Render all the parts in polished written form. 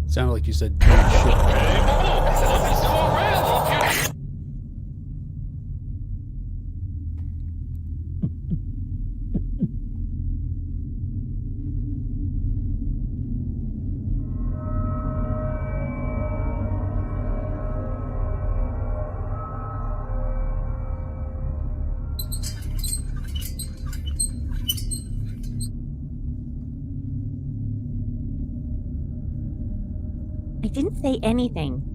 Sounded like you said shit. I didn't say anything.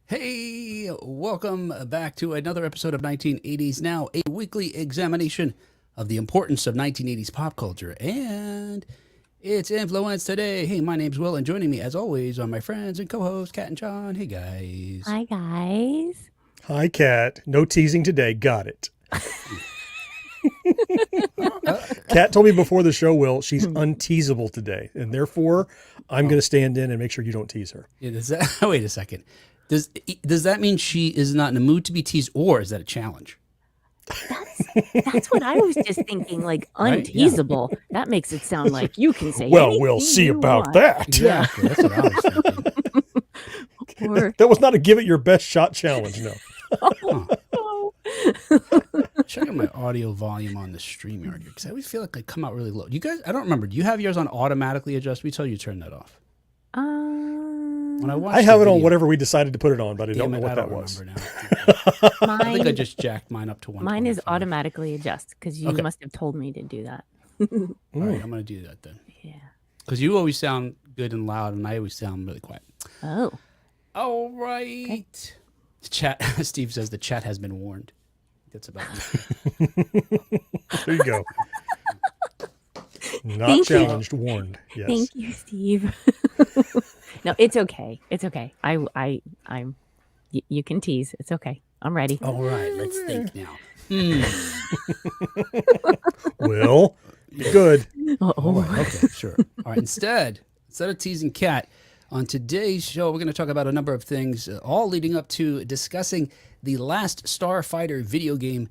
Hey, welcome back to another episode of 1980s Now, a weekly examination of the importance of 1980s pop culture and its influence today. Hey, my name's Will, and joining me, as always, are my friends and co-hosts, Kat and John. Hey, guys. Hi, guys. Hi, Kat. No teasing today. Got it. Kat told me before the show, Will, she's unteasable today, and therefore, I'm going to stand in and make sure you don't tease her. Yeah, wait a second. Does that mean she is not in the mood to be teased, or is that a challenge? That's what I was just thinking, like unteasable. Right? Yeah. That makes it sound like you can say, well, we'll see about that. Exactly. That's what I was thinking. That was not a give it your best shot challenge, no. Checking my audio volume on the StreamYard here, because I always feel like I come out really low. You guys, I don't remember. Do you have yours on automatically adjust? We tell you to turn that off. When I have it on whatever we decided to put it on, but I don't know what that was. I think I just jacked mine up to 1. Mine is automatically adjust because you must have told me to do that. All right, I'm going to do that then. Yeah. Because you always sound good and loud, and I always sound really quiet. Oh. All right. Okay. The chat. Steve says the chat has been warned. That's about it. There you go. Not Thank challenged, you. Warned. Yes. Thank you, Steve. No, it's okay. It's okay. I'm. You can tease. It's okay. I'm ready. All right, let's think now. Well, good. Right, okay, sure. All right. Instead of teasing Kat, on today's show, we're going to talk about a number of things, all leading up to discussing the Last Starfighter video game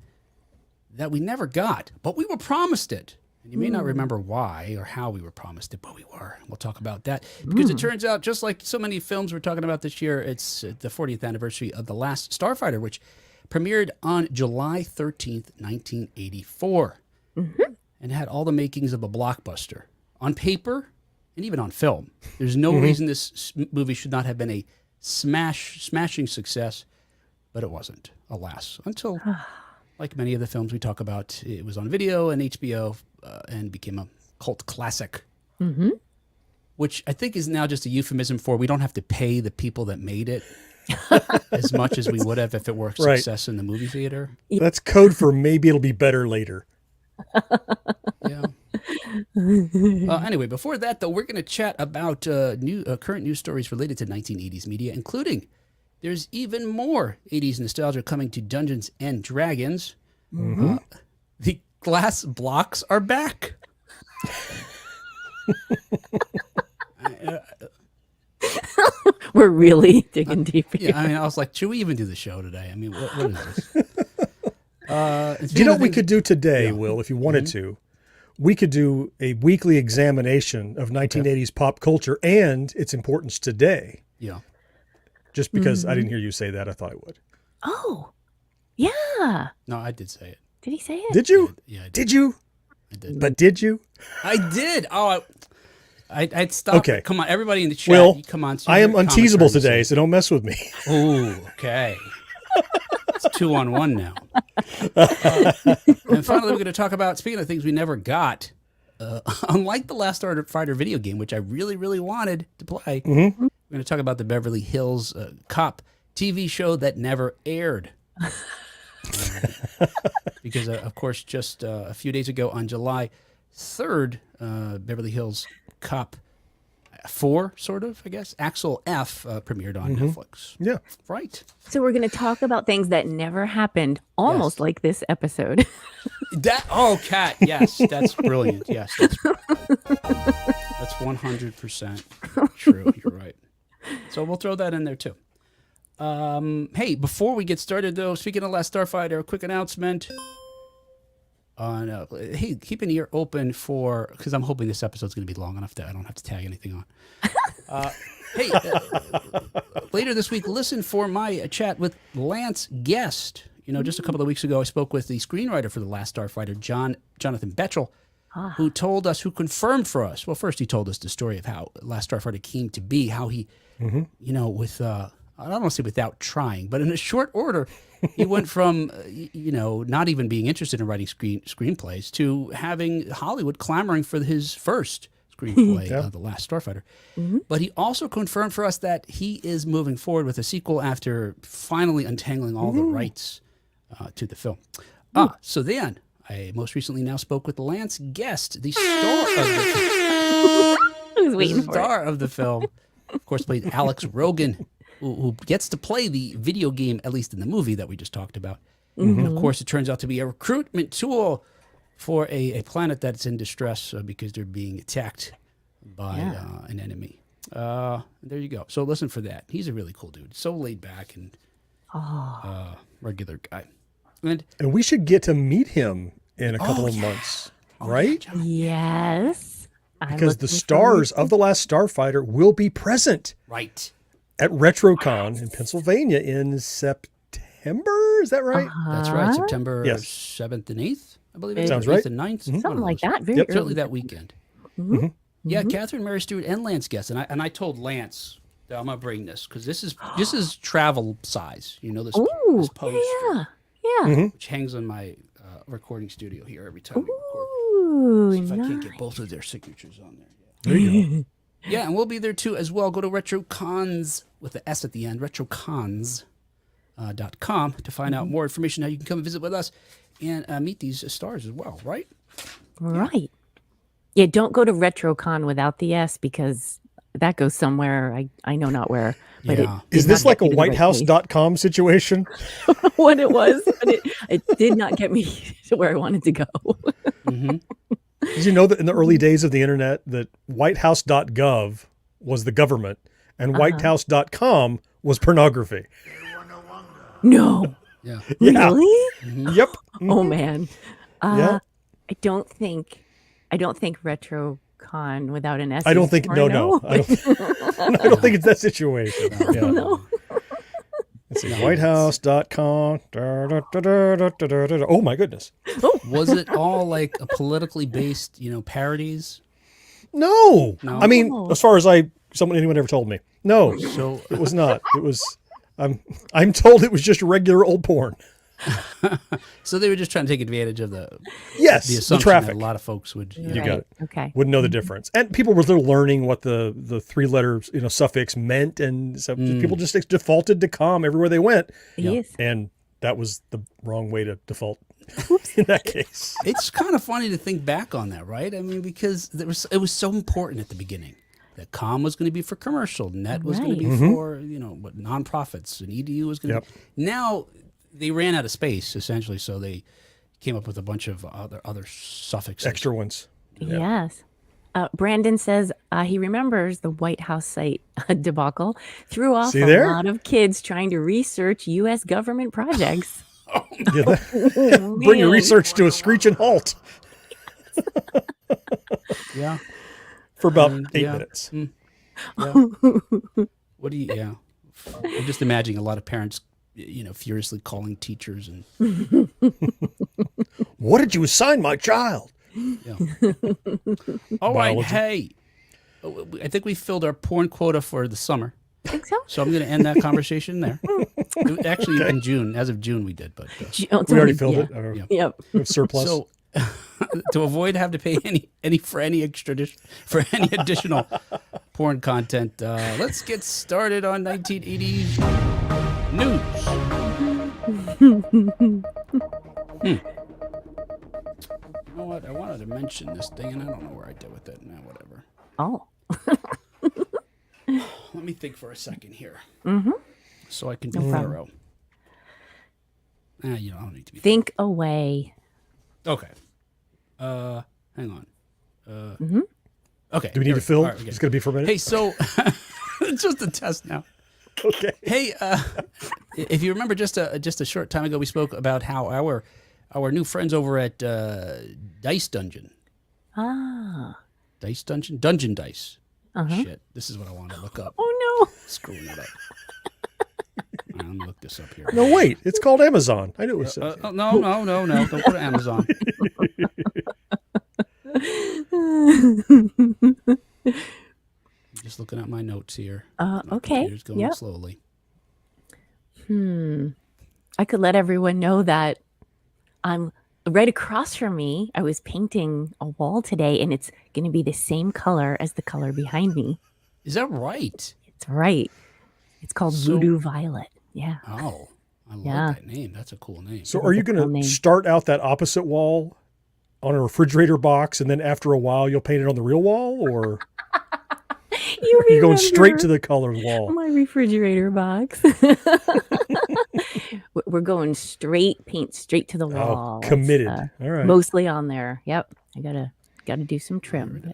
that we never got, but we were promised it. And you may not remember why or how we were promised it, but we were. We'll talk about that. Because it turns out, just like so many films we're talking about this year, it's the 40th anniversary of The Last Starfighter, which premiered on July 13th, 1984. And had all the makings of a blockbuster. On paper, and even on film. There's no reason this movie should not have been a smashing success, but it wasn't, alas. Until, like many of the films we talk about, it was on video and HBO and became a cult classic. Which I think is now just a euphemism for we don't have to pay the people that made it as much as we would have if it were a success in the movie theater. That's code for maybe it'll be better later. Yeah. Anyway, before that, though, we're going to chat about current news stories related to 1980s media, including there's even more 80s nostalgia coming to Dungeons and Dragons. The glass blocks are back. We're really digging deep here. Yeah, I mean, I was like, should we even do the show today? I mean, what is this? Do you know what we could do today, Will, if you wanted to? We could do a weekly examination of 1980s pop culture and its importance today. Yeah. Just because I didn't hear you say that, I thought I would. Oh, yeah. No, I did say it. Did he say it? Did you? Yeah, I did. Did you? I did. But did you? I did. Oh, I'd stop. Okay. Come on, everybody in the chat. Will, come on. I am unteasable today, so don't mess with me. Oh, okay. It's 2-on-1 now. And finally, we're going to talk about, speaking of things we never got, unlike the Last Starfighter video game, which I really, really wanted to play, we're going to talk about the Beverly Hills Cop TV show that never aired. Because, of course, just a few days ago on July 3rd, Beverly Hills Cop, 4, sort of, I guess. Axel F premiered on Netflix. Yeah. Right. So we're going to talk about things that never happened, almost Yes. like this episode. Kat, yes, that's brilliant. Yes, that's 100% true. You're right. So we'll throw that in there too. Hey, before we get started though, speaking of Last Starfighter, a quick announcement. Hey, keep an ear open for, because I'm hoping this episode's going to be long enough that I don't have to tag anything on. Hey, later this week, listen for my chat with Lance Guest. You know, just a couple of weeks ago, I spoke with the screenwriter for The Last Starfighter, Jonathan Betchel, who confirmed for us. Well, first he told us the story of how Last Starfighter came to be, how he, you know, with, I don't want to say without trying, but in a short order, he went from, you know, not even being interested in writing screenplays to having Hollywood clamoring for his first screenplay, The Last Starfighter. But he also confirmed for us that he is moving forward with a sequel after finally untangling all the rights to the film. So then, I most recently now spoke with Lance Guest, the star of the film. Of course, played Alex Rogan, who gets to play the video game, at least in the movie that we just talked about. And of course, it turns out to be a recruitment tool for a planet that's in distress because they're being attacked by an enemy. There you go. So listen for that. He's a really cool dude. So laid back and regular guy. And we should get to meet him in a couple of months, right? Yes. Because the stars of The Last Starfighter will be present. Right. At Retrocon in Pennsylvania in September. Is that right? That's right. September 7th and 8th, I believe. It sounds 8th right. and 9th. Something like that. Very early. Certainly that weekend. Yeah, Catherine Mary Stewart and Lance Guest. And I told Lance that I'm going to bring this because this is travel size. You know, this poster. Yeah. Which hangs on my recording studio here every time we record. Ooh, See if I can't get both of their signatures on there. There you go. Yeah, and we'll be there too as well. Go to Retrocons with the S at the end, retrocons.com to find out more information how you can come and visit with us and meet these stars as well, right? Right. Yeah, don't go to Retrocon without the S because that goes somewhere. I know not where. But is this like a whitehouse.com situation? What it was, but it did not get me to where I wanted to go. Did you know that in the early days of the internet that whitehouse.gov was the government and whitehouse.com was pornography? No. Yeah. Really? Yep. Oh man. Yeah. I don't think Retrocon without an S. I don't think no. I don't think it's that situation. No. Let's see, whitehouse.com. Oh my goodness. Was it all like a politically based, parodies? No. I mean, as far as anyone ever told me. No. So it was not. It was I'm told it was just regular old porn. So they were just trying to take advantage of the assumption traffic. that a lot you would You got it. Okay. Wouldn't know the difference. And people were still learning what the three letters, suffix meant. And so people just defaulted to com everywhere they went. Yes. And that was the wrong way to default in that case. It's kind of funny to think back on that, right? I mean, because it was so important at the beginning. That com was going to be for commercial, net was going to be for, nonprofits, and edu was going to be. Now they ran out of space, essentially, so they came up with a bunch of other suffixes. Extra ones. Yes. Brandon says he remembers the White House site debacle threw off lot of kids trying to research U.S. government projects. Bring your research to a screeching halt. Yeah. For about 8 minutes. What do you? I'm just imagining a lot of parents, furiously calling teachers and. What did you assign my child? Yeah. All right, hey, I think we filled our porn quota for the summer. I think so. So I'm going to end that conversation there. Actually, in June, as of June, we did, but we already filled it. Yep. Surplus. So, to avoid having to pay any additional porn content, let's get started on 1980s news. You know what? I wanted to mention this thing, and I don't know where I did with it. Now, whatever. Oh. let me think for a second here. Mm-hmm. So I can be thorough. I don't need to be Think away. Okay. Hang on. Mm-hmm. Okay. Do we need to fill? Right, It's going to be for a minute. Hey, so it's just a test now. Okay. Hey, if you remember, just a short time ago, we spoke about how our new friends over at Dice Dungeon. Dice Dungeon? Dungeon Dice. Shit, this is what I wanted to look up. Oh, no. Screwing it up. Let me look this up here. No, wait. It's called Amazon. I knew it was. No. Don't go to Amazon. Just looking at my notes here. Okay. Computer's going slowly. I could let everyone know that I'm right across from me. I was painting a wall today, and it's going to be the same color as the color behind me. Is that right? It's right. It's called Voodoo Violet. Yeah. Oh, I love that name. That's a cool name. So are you going to start out that opposite wall on a refrigerator box, and then after a while you'll paint it on the real wall, or you're going straight to the colored wall? My refrigerator box. We're going paint straight to the wall. Oh, committed. All right. Mostly on there. Yep. I gotta do some trim.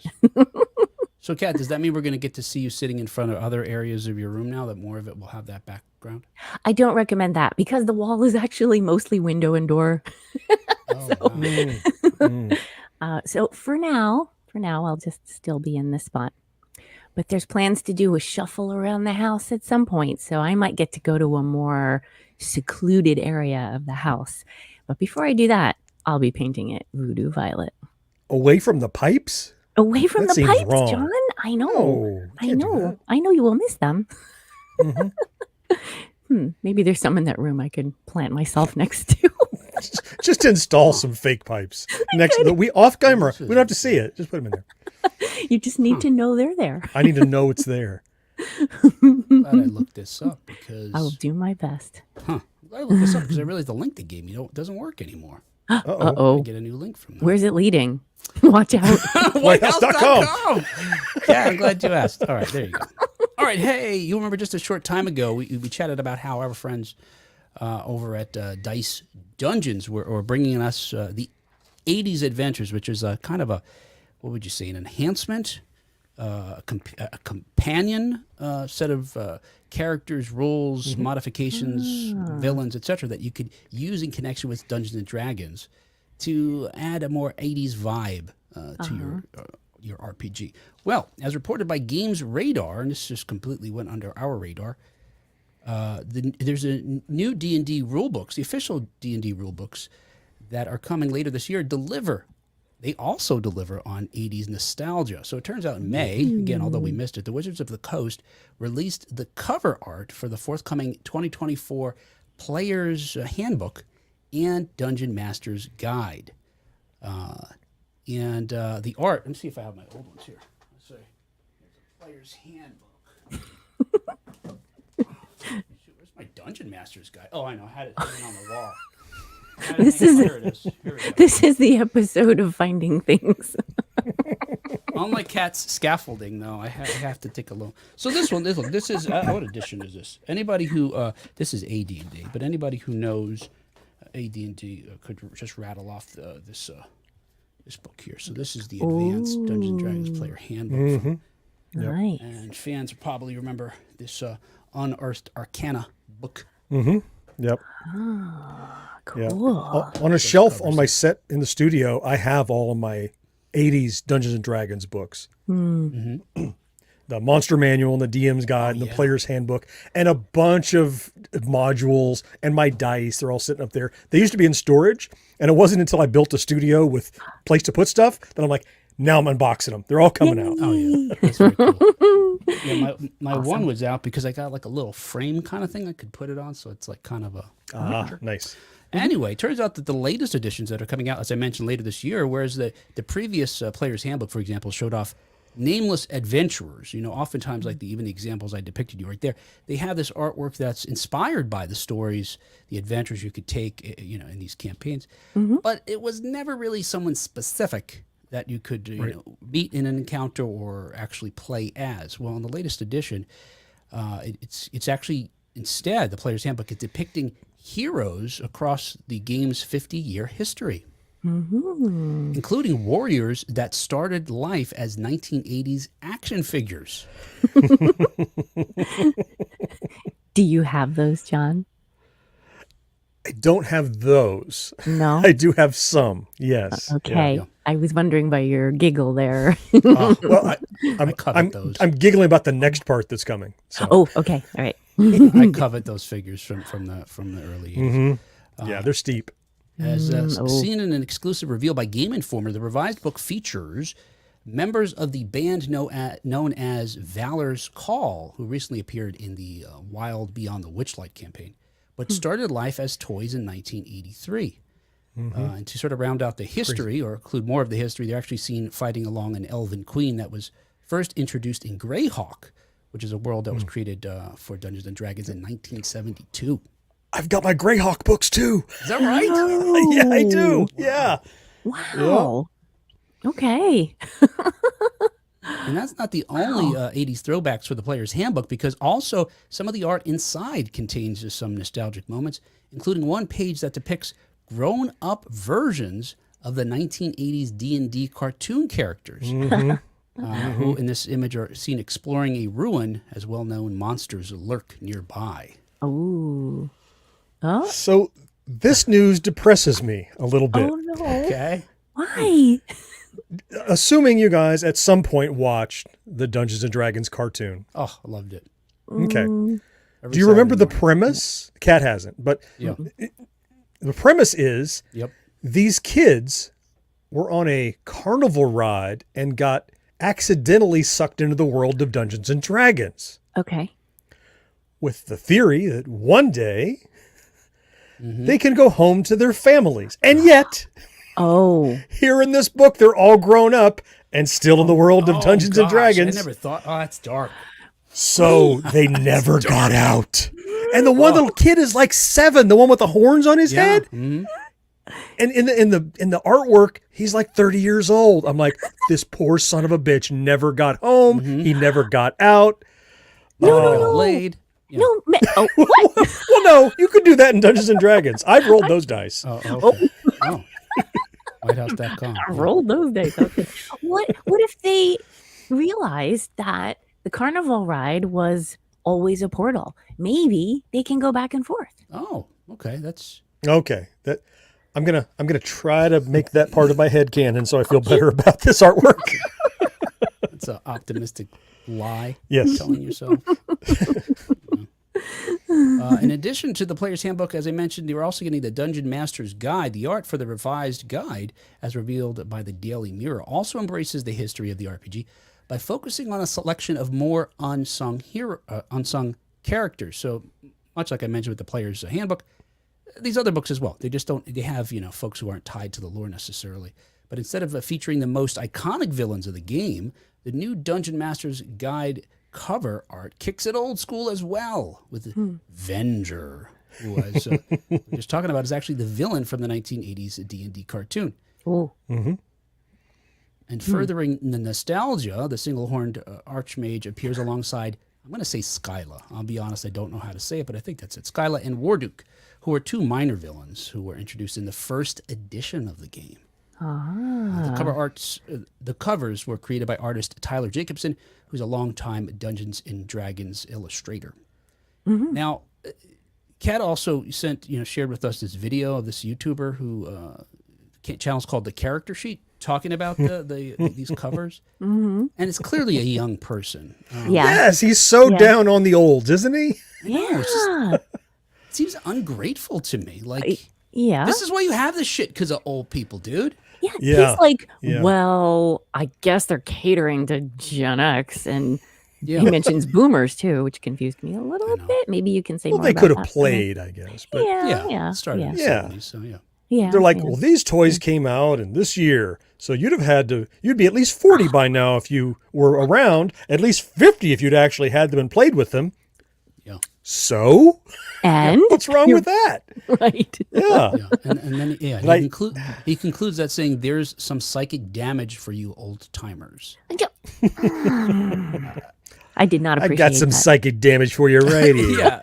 So, Kat, does that mean we're going to get to see you sitting in front of other areas of your room now, that more of it will have that background? I don't recommend that because the wall is actually mostly window and door. So for now, I'll just still be in this spot. But there's plans to do a shuffle around the house at some point, so I might get to go to a more secluded area of the house. But before I do that, I'll be painting it Voodoo Violet. Away from the pipes? Away from That the seems pipes, wrong. John. I know. No, I can't do know. that. I know you will miss them. Mm-hmm. Maybe there's some in that room I could plant myself next to. Just install some fake pipes next to the off camera. We don't have to see it. Just put them in there. You just need to know they're there. I need to know it's there. Glad I looked this up because I will do my best. I looked this up because I realized the link they gave me doesn't work anymore. Uh-oh. I get a new link from them. Where's it leading? Watch out. WhiteHouse.com. Yeah, I'm glad you asked. All right, there you go. All right, hey, you remember just a short time ago, we chatted about how our friends over at Dice Dungeons were bringing us the 80s Adventures, which is a kind of a, what would you say, an enhancement, a companion set of characters, rules, modifications, villains, etc., that you could use in connection with Dungeons and Dragons to add a more 80s vibe to your RPG. Well, as reported by Games Radar, and this just completely went under our radar, there's a new D&D rulebooks, the official D&D rulebooks that are coming later this year They also deliver on 80s nostalgia. So it turns out in May, again, although we missed it, the Wizards of the Coast released the cover art for the forthcoming 2024 Player's Handbook and Dungeon Master's Guide. And the art, let me see if I have my old ones here. Let's see. Here's a Player's Handbook. Where's my Dungeon Master's Guide? Oh, I know. I had it hanging on the wall. Here it is. This is the episode of Finding Things. Unlike Kat's scaffolding, though, I have to take a look. So this is what edition is this? Anybody who this is AD&D, but anybody who knows AD&D could just rattle off this book here. So this is the Advanced Dungeons and Dragons Player Handbook. Nice. And fans probably remember this Unearthed Arcana book. Yep. Cool. On a shelf on my set in the studio, I have all of my 80s Dungeons and Dragons books. The Monster Manual and the DM's Guide and the Player's Handbook and a bunch of modules and my dice. They're all sitting up there. They used to be in storage, and it wasn't until I built a studio with place to put stuff that I'm like, now I'm unboxing them. They're all coming out. Oh, yeah. That's very cool. Yeah, my one was out because I got like a little frame kind of thing I could put it on, so it's like kind of a... Nice. Anyway, turns out that the latest editions that are coming out, as I mentioned, later this year, whereas the previous Player's Handbook, for example, showed off nameless adventurers. You know, oftentimes, like even the examples I depicted you right there, they have this artwork that's inspired by the stories, the adventures you could take, in these campaigns. But it was never really someone specific that you could meet in an encounter or actually play as. Well, in the latest edition, It's actually instead the player's handbook is depicting heroes across the game's 50-year history, including warriors that started life as 1980s action figures. Do you have those, John? I don't have those. No. I do have some. Yes. Okay. Yeah. I was wondering by your giggle there. Well, I covet those. I'm giggling about the next part that's coming. So. Oh, okay. All right. I covet those figures from the early 80s. Yeah, they're steep. As seen in an exclusive reveal by Game Informer, the revised book features members of the band known as Valor's Call, who recently appeared in the Wild Beyond the Witchlight campaign, but started life as toys in 1983. And to sort of round out the history, or include more of the history, they're actually seen fighting along an elven queen that was first introduced in Greyhawk, which is a world that was created for Dungeons & Dragons in 1972. I've got my Greyhawk books too. Is that right? Yeah, I do. Yeah. Wow. Okay. And that's not the only 80s throwbacks for the player's handbook, because also some of the art inside contains some nostalgic moments, including one page that depicts grown-up versions of the 1980s D&D cartoon characters, who in this image are seen exploring a ruin as well-known monsters lurk nearby. Oh. Oh. So this news depresses me a little bit. Oh no. Okay. Why? Assuming you guys at some point watched the Dungeons and Dragons cartoon. Oh, I loved it. Okay. Every Do you remember the Saturday premise? Cat hasn't, but morning. the premise is Yep. these kids were on a carnival ride and got accidentally sucked into the world of Dungeons and Dragons, Okay. with the theory that one day they can go home to their families. And yet, Oh. here in this book, they're all grown up and still in the world of Dungeons and Gosh, Dragons. I never thought. Oh, that's dark. So they never got out. And the one little kid is like 7, the one with the horns on his head. Mhm. And in the artwork, he's like 30 years old. I'm like, this poor son of a bitch never got home. He never got out. Got laid. Yeah. No. Oh, what? Well, no, you could do that in Dungeons and Dragons. I've rolled those dice. Oh, okay. Oh. WhiteHouse.com. I rolled those days. Okay. What if they realized that the carnival ride was always a portal? Maybe they can go back and forth. Oh, okay. That's Okay, that I'm gonna try to make that part of my head canon so I feel better about this artwork. an optimistic lie. Yes. You're telling yourself. In addition to the player's handbook, as I mentioned, you're also getting the Dungeon Master's Guide. The art for the revised guide, as revealed by the Daily Mirror, also embraces the history of the RPG by focusing on a selection of more unsung characters. So, much like I mentioned with the player's handbook, these other books as well. They just don't. They have folks who aren't tied to the lore necessarily. But instead of featuring the most iconic villains of the game, the new Dungeon Master's Guide cover art kicks it old school as well, with Venger, who was we're just talking about, is actually the villain from the 1980s D&D cartoon. Oh. And furthering the nostalgia, the single-horned Archmage appears alongside, I'm going to say Skyla. I'll be honest, I don't know how to say it, but I think that's it. Skyla and Warduke, who are two minor villains who were introduced in the first edition of the game. The covers were created by artist Tyler Jacobson, who's a longtime Dungeons and Dragons illustrator. Now, Kat also shared with us this video of this YouTuber who channel's called The Character Sheet, talking about these covers, and it's clearly a young person. Yes, he's so down on the olds, isn't he? It seems ungrateful to me. Like, this is why you have this shit, because of old people, dude. He's like, well, I guess they're catering to Gen X, and he mentions boomers too, which confused me a little bit. Maybe you can say more they about could have that. played, I guess. But It started in the 70s, so they're like, well, these toys came out in this year, so you'd be at least 40 by now if you were around, at least 50 if you'd actually had them and played with them. Yeah. So? And what's wrong with that? Right. Yeah. And then he concludes that saying, there's some psychic damage for you old timers. I did not I appreciate got some that. psychic damage for you right here. Yeah.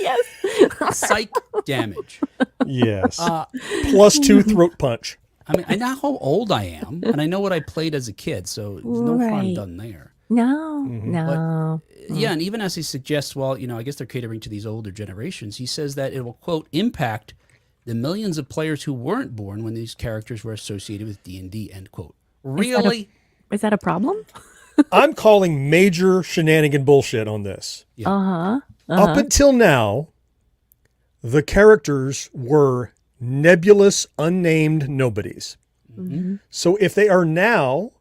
Yes. Psych damage. Yes. +2 throat punch. I mean, I know how old I am, and I know what I played as a kid, so there's no harm Right. done there. No, no. Yeah, and even as he suggests, well, I guess they're catering to these older generations, he says that it will, quote, impact the millions of players who weren't born when these characters were associated with D&D, end quote. Really? Is that a problem? I'm calling major shenanigan bullshit on this. Yeah. Uh-huh. Up until now, the characters were nebulous, unnamed nobodies. So if they are now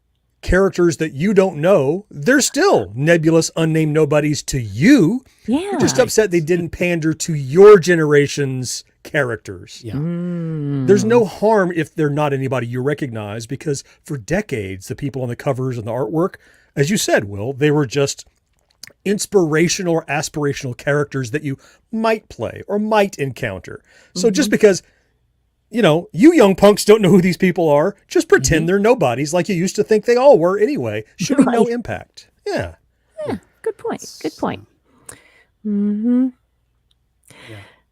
characters that you don't know, they're still nebulous, unnamed nobodies to you. Yeah. You're just upset they didn't pander to your generation's characters. Yeah. There's no harm if they're not anybody you recognize, because for decades, the people on the covers and the artwork, as you said, Will, they were just inspirational or aspirational characters that you might play or might encounter. So just because, you young punks don't know who these people are, just pretend they're nobodies like you used to think they all were anyway. Should be no Right. impact. Yeah. Good point. Good point. Yeah.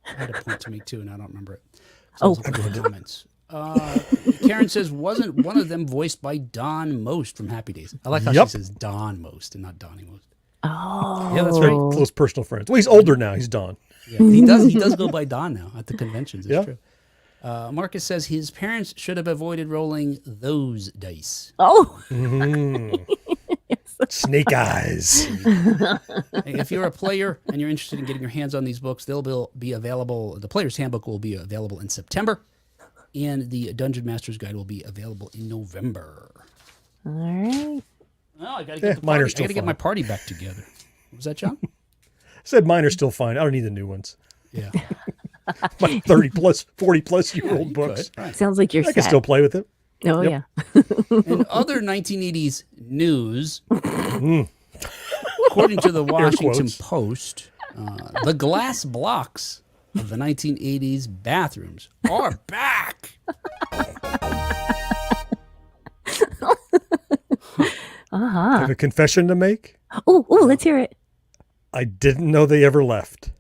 I had a point to make too, and I don't remember it. So Oh. let's look at the comments. Karen says, wasn't one of them voiced by Don Most from Happy Days? I like how Yep. she says Don Most and not Donnie Most. Oh. Yeah, that's Very right. close personal friends. Well, he's older now. He's Don. Yeah, he does go by Don now at the conventions. It's Yeah. true. Marcus says his parents should have avoided rolling those dice. Oh. Snake eyes. Hey, if you're a player and you're interested in getting your hands on these books, they'll be available. The Player's Handbook will be available in September, and the Dungeon Master's Guide will be available in November. All right. Oh, I gotta Yeah, get mine are I still gotta get fun. my party back together. What was that, John? Said mine are still fine. I don't need the new ones. Yeah. My 30 plus, 40 plus year Yeah, old you books. could, right. Sounds like you're I can set. still play with it. Oh, Yep. yeah. In other 1980s news, according to the Washington quotes. Post, the glass blocks of the 1980s bathrooms are back. I have a confession to make. Oh, let's hear it. I didn't know they ever left.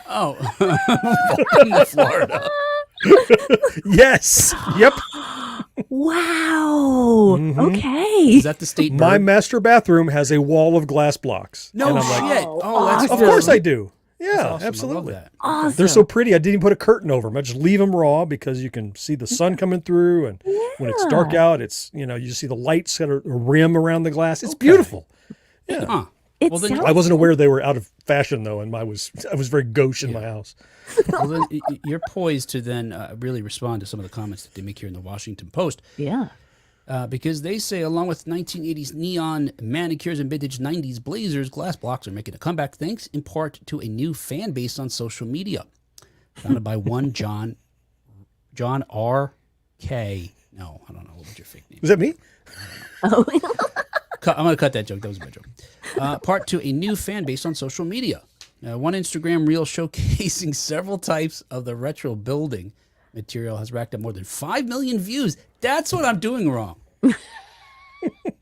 Oh, from Florida. Yes. Yep. Wow. Okay. Is that the state My bird? master bathroom has a wall of glass blocks. No And I'm like, shit. Oh, that's of cool. course I do. That's Yeah, awesome. absolutely. I love that. Awesome. They're so pretty. I didn't even put a curtain over them. I just leave them raw because you can see the sun coming through, and when it's dark out, it's you just see the lights got a rim around the glass. It's beautiful. Yeah. Huh. It Well, then- sounds I wasn't aware they were out of fashion though, and I was very gauche in my house. Well, then you're poised to then really respond to some of the comments that they make here in the Washington Post. yeah. Because they say, along with 1980s neon manicures and vintage 90s blazers, glass blocks are making a comeback thanks in part to a new fan base on social media. Founded by one John R.K. No, I don't know. What was your fake name? Is that me? Oh. I'm going to cut that joke. That was a bad joke. Part to a new fan base on social media. One Instagram reel showcasing several types of the retro building material has racked up more than 5 million views. That's what I'm doing wrong.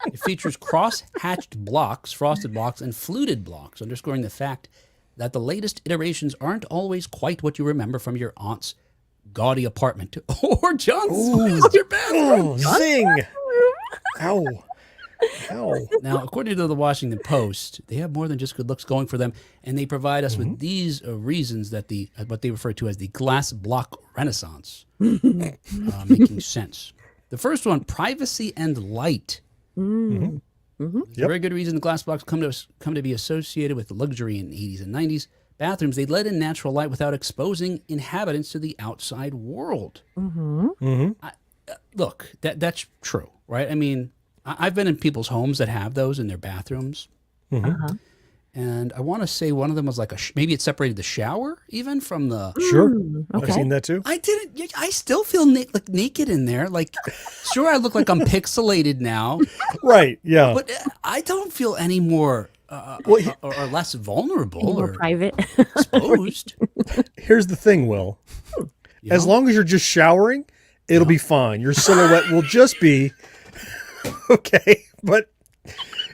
It features cross-hatched blocks, frosted blocks, and fluted blocks, underscoring the fact that the latest iterations aren't always quite what you remember from your aunt's gaudy apartment or John's master bathroom. Oh, zing! Ow! Ow! Now, according to the Washington Post, they have more than just good looks going for them, and they provide us with these reasons that what they refer to as the glass block renaissance, making sense. The first one, privacy and light. Yep. A very good reason the glass blocks come to be associated with luxury in the 80s and 90s bathrooms. They let in natural light without exposing inhabitants to the outside world. Look, that's true, right? I mean, I've been in people's homes that have those in their bathrooms. And I want to say one of them was like maybe it separated the shower even from the. Sure. okay. I've seen that too. I didn't. I still feel like naked in there. Like, sure, I look like I'm pixelated now, Right. Yeah. but I don't feel any more Well, or less vulnerable More or private. exposed. here's the thing, Will. As long as you're just showering, it'll be fine. Your silhouette will just be okay. But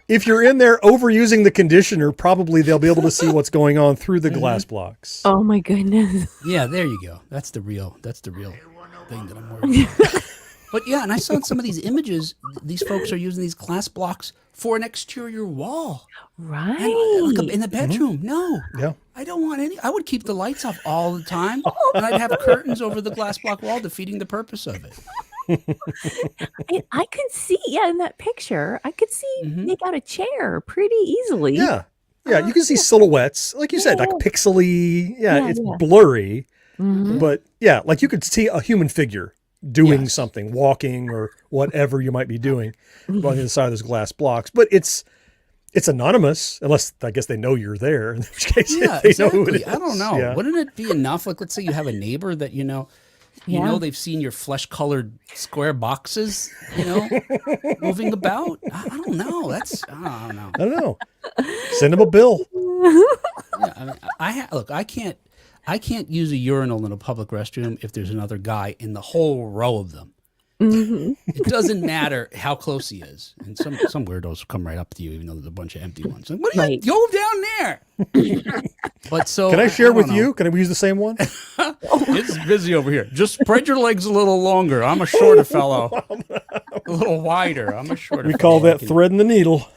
if you're in there overusing the conditioner, probably they'll be able to see what's going on through the glass blocks. Oh my goodness. Yeah, there you go. That's the real thing that I'm worried about. But yeah, and I saw in some of these images, these folks are using these glass blocks for an exterior wall. Right. And, like in the bedroom. No. Yeah. I don't want any. I would keep the lights off all the time, and I'd have curtains over the glass block wall, defeating the purpose of it. I could see, in that picture, I could see make out a chair pretty easily. Yeah. Yeah, you can see silhouettes, like you said, like pixely. Yeah, it's blurry. But yeah, like you could see a human figure doing something, walking or whatever you might be doing on the other side of those glass blocks. But it's anonymous, unless I guess they know you're there. In which case, they know who it is. I don't know. Yeah. Wouldn't it be enough? Like, let's say you have a neighbor that you know they've seen your flesh-colored square boxes, moving about. I don't know. I don't know. Send them a bill. Yeah, I mean, I can't use a urinal in a public restroom if there's another guy in the whole row of them. It doesn't matter how close he is. And some weirdos come right up to you, even though there's a bunch of empty ones. Like, what are you go down there? But so can I share with you? Can we use the same one? It's busy over here. Just spread your legs a little longer. I'm a shorter fellow. A little wider. I'm a shorter We call that threading the needle.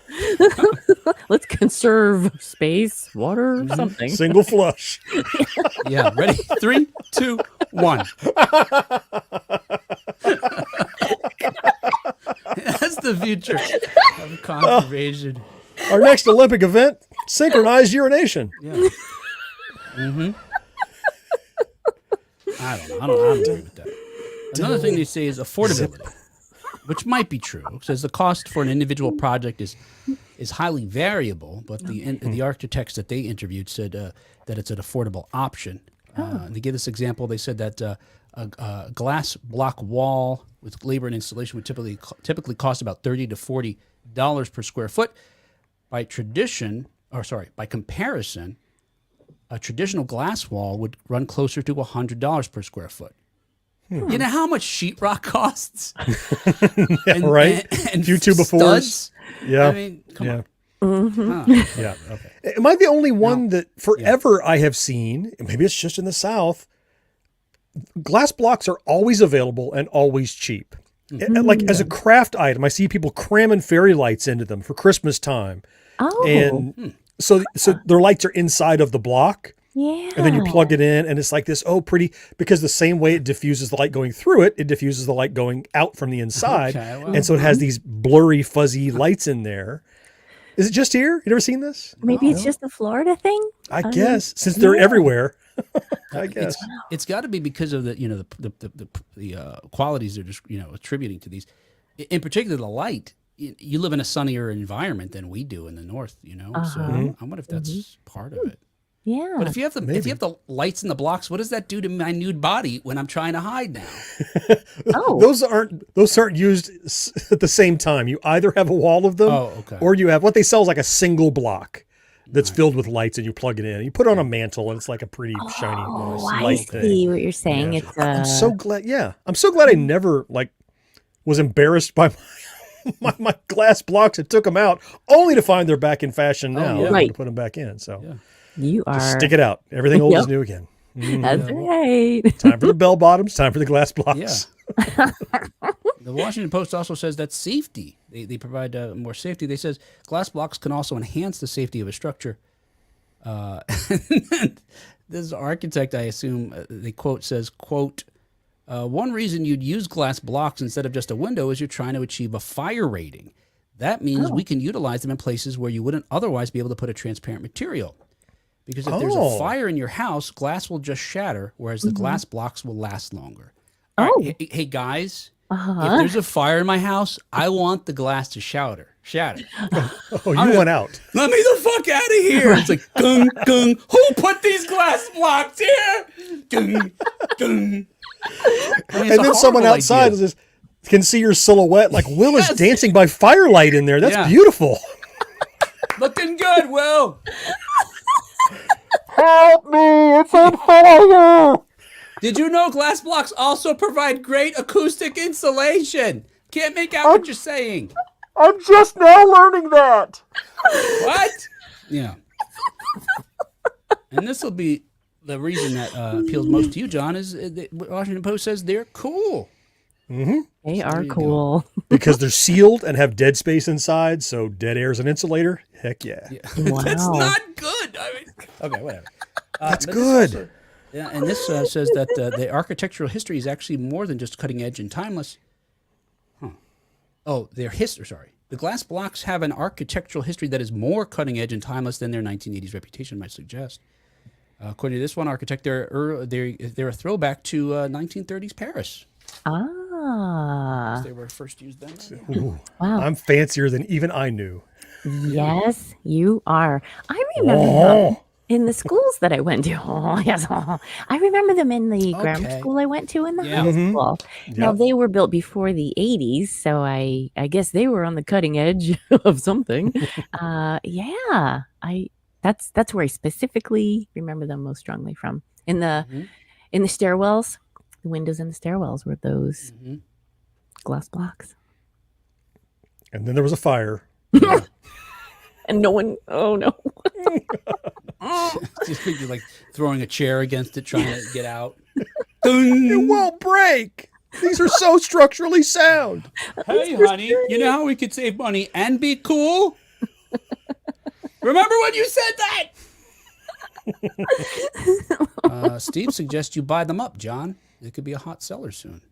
Let's conserve space, water, something. Single flush. Yeah, ready? 3, 2, 1. That's the future of conservation. Our next Olympic event, synchronized urination. Yeah. I don't agree with that. Another thing they say is affordability, which might be true. It says the cost for an individual project is highly variable, but the architects that they interviewed said that it's an affordable option. And they give this example. They said that a glass block wall with labor and installation would typically cost about $30 to $40 per square foot. By comparison, a traditional glass wall would run closer to $100 per square foot. You know how much sheetrock costs? Right. And few 2x4s. Yeah. I mean, come on. Yeah. Okay. Am I the only one that forever I have seen, and maybe it's just in the South, glass blocks are always available and always cheap. Like as a craft item, I see people cramming fairy lights into them for Christmas time. Oh. And so their lights are inside of the block. Yeah. And then you plug it in and it's like this, pretty, because the same way it diffuses the light going through it, it diffuses the light going out from the inside. Okay, well, and so it has these blurry, fuzzy lights in there. Is it just here? You never seen this? Maybe it's just a Florida thing? I guess, since they're everywhere. I guess. It's got to be because of the qualities they're just, attributing to these. In particular, the light. You live in a sunnier environment than we do in the north, So I wonder if that's part of it. Yeah. But if you have the lights in the blocks, what does that do to my nude body when I'm trying to hide now? Those aren't used at the same time. You either have a wall of them, or you have what they sell is like a single block that's filled with lights, and you plug it in. You put it on a mantle, and it's like a pretty shiny light I see what you're saying. Yeah. It's I'm so glad. Yeah, I'm so glad I never was embarrassed by my glass blocks and took them out, only to find they're back in fashion now. Right. To put them back in. So. Yeah. You are. Just stick it out. Everything old is new again. That's right. Time for the bell bottoms. Time for the glass blocks. Yeah. The Washington Post also says that safety. They provide more safety. They says glass blocks can also enhance the safety of a structure. This architect, I assume, they quote says, quote, one reason you'd use glass blocks instead of just a window is you're trying to achieve a fire rating. That means we can utilize them in places where you wouldn't otherwise be able to put a transparent material. Because if there's a fire in your house, glass will just shatter, whereas the glass blocks will last longer. All right, hey guys, if there's a fire in my house, I want the glass to shatter. You went out. Let me the fuck out of here. It's like, gung, gung. Who put these glass blocks here? Gung, gung. And then someone outside can see your silhouette. Like, Will is dancing by firelight in there. That's beautiful. Looking good, Will. Help me, it's on fire. Did you know glass blocks also provide great acoustic insulation? Can't make out what you're saying. I'm just now learning that. What? Yeah. And this will be the reason that appeals most to you, John, is the Washington Post says they're cool. Mm-hmm. They are cool. Because they're sealed and have dead space inside, so dead air is an insulator. Heck yeah. Wow. That's not good. I mean, okay, whatever. That's but good. This also, yeah, and this says that the architectural history is actually more than just cutting edge and timeless. Oh, their history. Sorry, the glass blocks have an architectural history that is more cutting edge and timeless than their 1980s reputation might suggest. According to this one architect, they're a throwback to 1930s Paris. They were first used then. Ooh, Wow. I'm fancier than even I knew. Yes, you are. I remember them in the schools that I went to. Oh, yes. Oh. I remember them in the grammar school I went to in the high school. Now, they were built before the 80s, so I guess they were on the cutting edge of something. Yeah, that's where I specifically remember them most strongly from. In the stairwells, the windows in the stairwells were those glass blocks. And then there was a fire. And no one, oh no. Just figure like throwing a chair against it, trying to get out. It won't break. These are so structurally sound. Hey, honey, you know how we could save money and be cool? Remember when you said that? Steve suggests you buy them up, John. It could be a hot seller soon.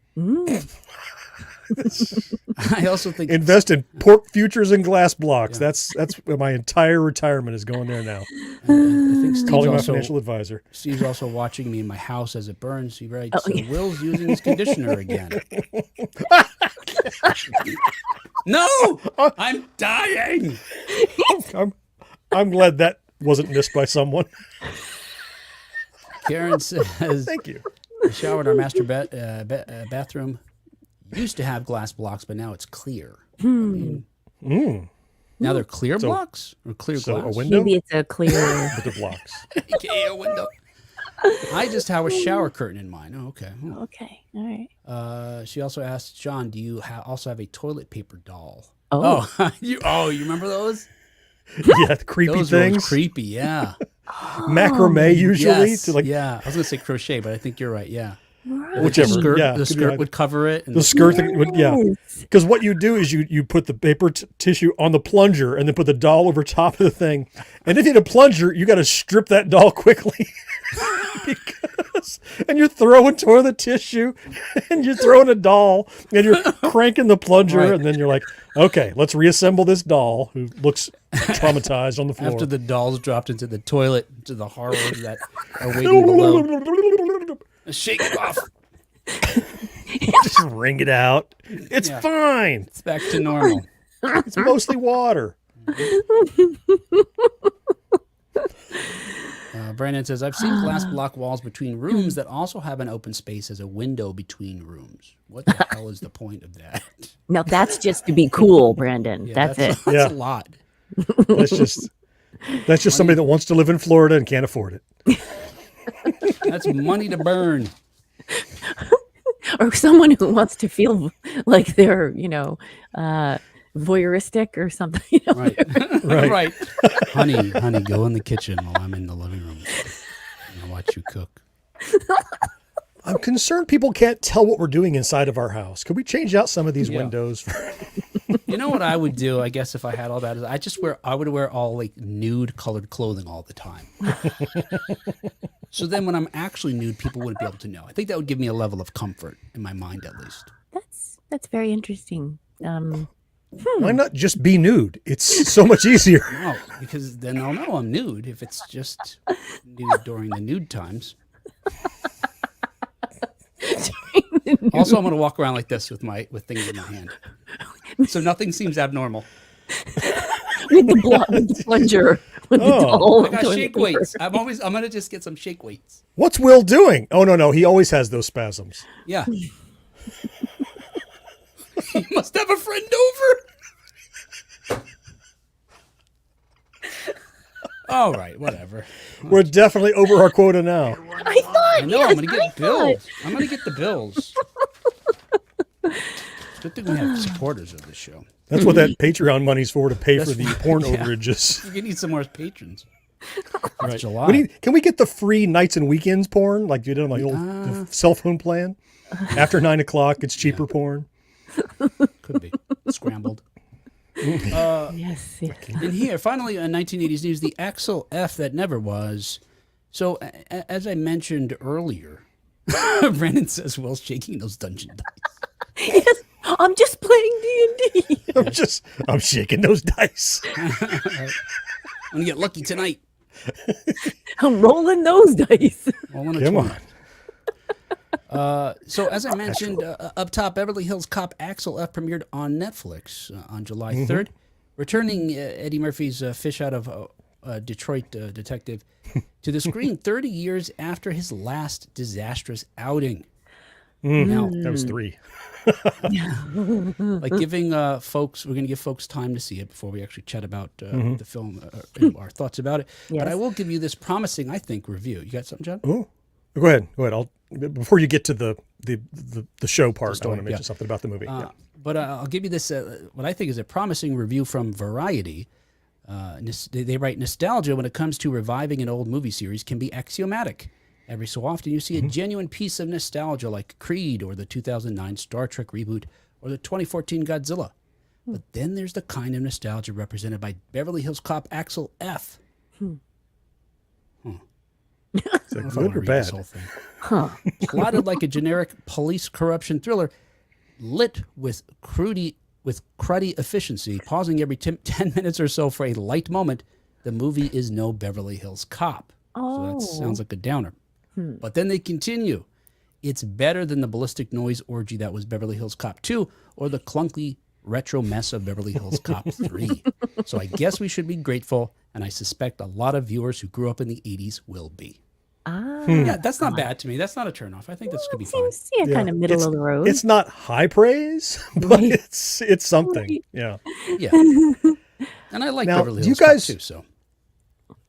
I also think invest in pork futures and glass blocks. That's my entire retirement is going there now. I think Steve's Calling my also, financial advisor. Steve's also watching me in my house as it burns. He writes, Will's using his conditioner again. No, I'm dying. I'm glad that wasn't missed by someone. Karen says, Thank you. The shower in our master bathroom used to have glass blocks, but now it's clear. I mean, now they're clear blocks or clear glass? A window? Maybe it's a clear with the blocks. AKA a window. I just have a shower curtain in mine. Oh, okay. Okay. All right. She also asked, John, do you also have a toilet paper doll? Oh. You remember those? Yeah, the creepy those things. Were creepy, yeah. Macrame usually. Yes, To like, yeah. I was going to say crochet, but I think you're right, yeah. Right. Whichever. The skirt would cover it. And the skirt, because what you do is you put the paper tissue on the plunger and then put the doll over top of the thing. And if you need a plunger, you got to strip that doll quickly. And you're throwing toilet tissue and you're throwing a doll and you're cranking the plunger and then you're like, okay, let's reassemble this doll who looks traumatized on the floor. After the doll's dropped into the toilet, to the horrors that are waiting below. Shake it off. Just wring it out. It's fine. It's back to normal. It's mostly water. Brandon says, I've seen glass block walls between rooms that also have an open space as a window between rooms. What the hell is the point of that? Now that's just to be cool, Brandon. Yeah, that's it. That's a lot. That's just somebody that wants to live in Florida and can't afford it. That's money to burn. Or someone who wants to feel like they're, voyeuristic or something. Right. Honey, go in the kitchen while I'm in the living room. I'll watch you cook. I'm concerned people can't tell what we're doing inside of our house. Could we change out some of these windows? You know what I would do, I guess, if I had all that, is I would wear all like nude colored clothing all the time. So then when I'm actually nude, people wouldn't be able to know. I think that would give me a level of comfort in my mind, at least. That's very interesting. Why not just be nude? It's so much easier. No, because then they'll know I'm nude if it's just nude during the nude times. Also, I'm going to walk around like this with things in my hand, so nothing seems abnormal. With the plunger. With the doll. I got shake weights. I'm going to just get some shake weights. What's Will doing? Oh, no. He always has those spasms. Yeah. He must have a friend over. All right, whatever. We're definitely over our quota now. I thought. I know. I'm going to get bills. I'm going to get the bills. Good thing we have supporters of this show. That's what that Patreon money's for, to pay for the porn overages. We need some more patrons. Right. It's July. Can we get the free nights and weekends porn like you did on my old the cell phone plan? After 9 o'clock, it's cheaper porn. Could be scrambled. Yes. And here, finally, in 1980s news, the Axel F that never was. So, as I mentioned earlier, Brandon says Will's shaking those dungeon dice. Yes, I'm just playing D&D. I'm shaking those dice. I'm gonna get lucky tonight. I'm rolling those dice. Rolling a Come 20. on. So as I mentioned up top, Beverly Hills Cop Axel F premiered on Netflix on July 3rd, returning Eddie Murphy's fish out of Detroit detective to the screen 30 years after his last disastrous outing. Now, That was 3. like giving folks, we're going to give folks time to see it before we actually chat about the film, and our thoughts about it. Yes. But I will give you this promising, I think, review. You got something, John? Oh, go ahead. Before you get to the show part, I want to mention yeah. something about the movie. But I'll give you this, what I think is a promising review from Variety. They write, nostalgia when it comes to reviving an old movie series can be axiomatic. Every so often you see a genuine piece of nostalgia like Creed or the 2009 Star Trek reboot or the 2014 Godzilla. But then there's the kind of nostalgia represented by Beverly Hills Cop Axel F. Is that I good wanna or read this bad? whole thing. Plotted like a generic police corruption thriller, lit with cruddy efficiency, pausing every 10 minutes or so for a light moment, the movie is no Beverly Hills Cop. So that sounds like a downer. But then they continue. It's better than the ballistic noise orgy that was Beverly Hills Cop 2 or the clunky retro mess of Beverly Hills Cop 3. So I guess we should be grateful, and I suspect a lot of viewers who grew up in the 80s will be. Yeah, that's not bad to me. That's not a turnoff. I think that's going to be fine. Seems kind of middle of the road. It's not high praise, but it's something. Right. Yeah. Yeah. And I like Now, Beverly do you Hills Cop guys- too, so.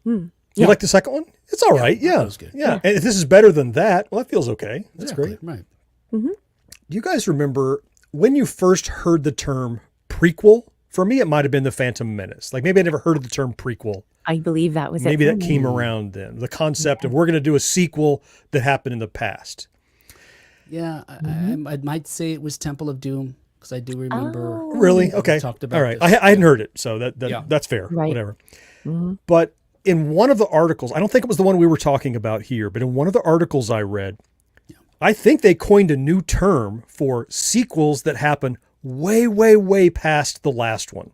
You like the second one? It's all right. Yeah. that was good. Yeah. And if this is better than that, well, that feels okay. That's Exactly, great. right. Do you guys remember when you first heard the term prequel? For me, it might have been The Phantom Menace. Like maybe I never heard of the term prequel. I believe that was Maybe it. that came around then. The concept of we're going to do a sequel that happened in the past. Yeah, I might say it was Temple of Doom because I do remember. Really? Okay. talked about All right. this. I hadn't heard it, so Yeah. that's fair. Right. Whatever. But in one of the articles, I don't think it was the one we were talking about here, but in one of the articles I read, I think they coined a new term for sequels that happen way, way, way past the last one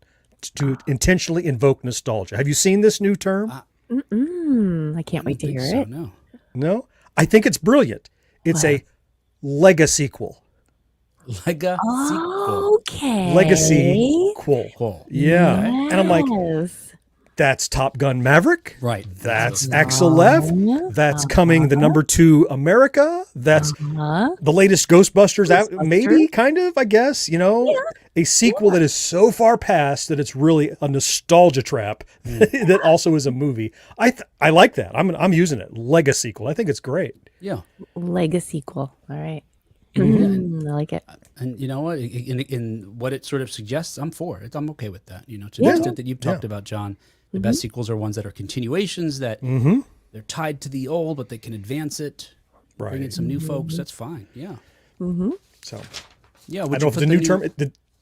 to intentionally invoke nostalgia. Have you seen this new term? I can't wait to hear So, it. no. No? I think it's brilliant. It's a lega-sequel. Lega Oh, sequel. Okay. Legacy-quel. Cool. Yeah. And I'm like, Yes. that's Top Gun Maverick. Right. That's Axel F. That's coming the number 2 America. That's the latest Ghostbusters out, maybe, kind of, I guess, a sequel that is so far past that it's really a nostalgia trap that also is a movie. I like that. I'm using it. Legacy sequel. I think it's great. Yeah. Legacy sequel. All right. I like it. And you know what? In what it sort of suggests, I'm for it. I'm okay with that. To the extent that you've talked about, John, the best sequels are ones that are continuations that they're tied to the old, but they can advance it, bring in some new folks. That's fine. Yeah. So Yeah. I don't know if the new term.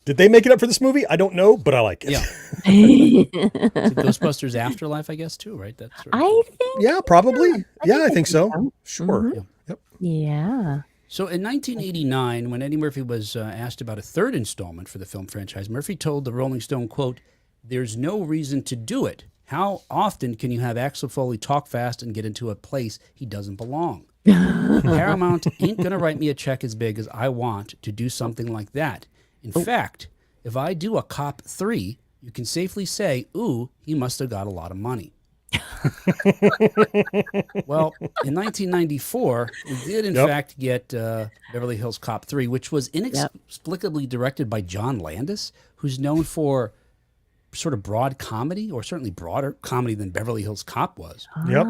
Did they make it up for this movie? I don't know, but I like it. Yeah. It's Ghostbusters Afterlife, I guess, too, right? That's sort of I think. Yeah, probably. I think so. Sure. Yep. Yeah. So in 1989, when Eddie Murphy was asked about a third installment for the film franchise, Murphy told the Rolling Stone, quote, "There's no reason to do it. How often can you have Axel Foley talk fast and get into a place he doesn't belong? Paramount ain't going to write me a check as big as I want to do something like that. In fact, if I do a Cop 3, you can safely say, ooh, he must have got a lot of money." Well, in 1994, we did in fact get Beverly Hills Cop 3, which was inexplicably directed by John Landis, who's known for sort of broad comedy, or certainly broader comedy than Beverly Hills Cop was. Yep.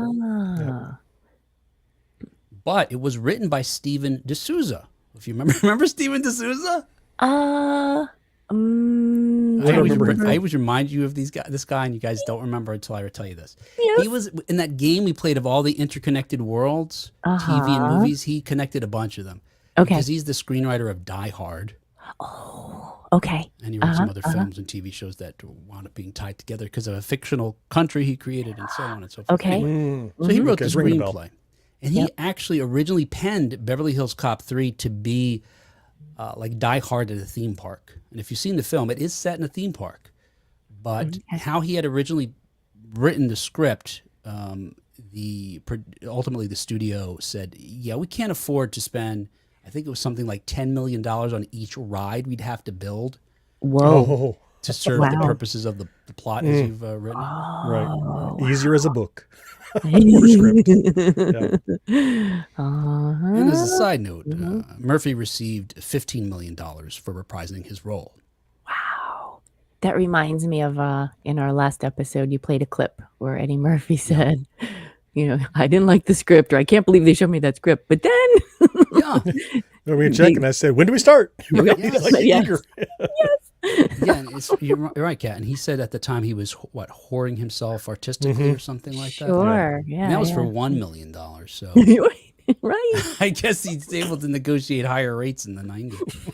But it was written by Steven D'Souza. If you remember Steven D'Souza? Uh, I don't remember. I always remind you of this guy, and you guys don't remember until I tell you this. Yes. He was in that game we played of all the interconnected worlds, TV and movies. He connected a bunch of them. Okay. Because he's the screenwriter of Die Hard. Oh, okay. And he wrote some other films and TV shows that wound up being tied together because of a fictional country he created and so on and so forth. Okay. Anyway, so he wrote the ring a bell. screenplay. And he actually originally penned Beverly Hills Cop 3 to be like Die Hard at a theme park. And if you've seen the film, it is set in a theme park. But how he had originally written the script, ultimately the studio said, yeah, we can't afford to spend, I think it was something like $10 million on each ride we'd have to build. Whoa. To serve the purposes of the plot as you've written. Right. Easier as a book. Or script. And as a side note, Murphy received $15 million for reprising his role. Wow. That reminds me of in our last episode, you played a clip where Eddie Murphy said, I didn't like the script, or I can't believe they showed me that script. But then we checked and I said, when do we start? Yes. Yeah, you're right, Kat. And he said at the time he was whoring himself artistically or something like that. Sure, And that was for $1 million. So right. I guess he's able to negotiate higher rates in the 90s.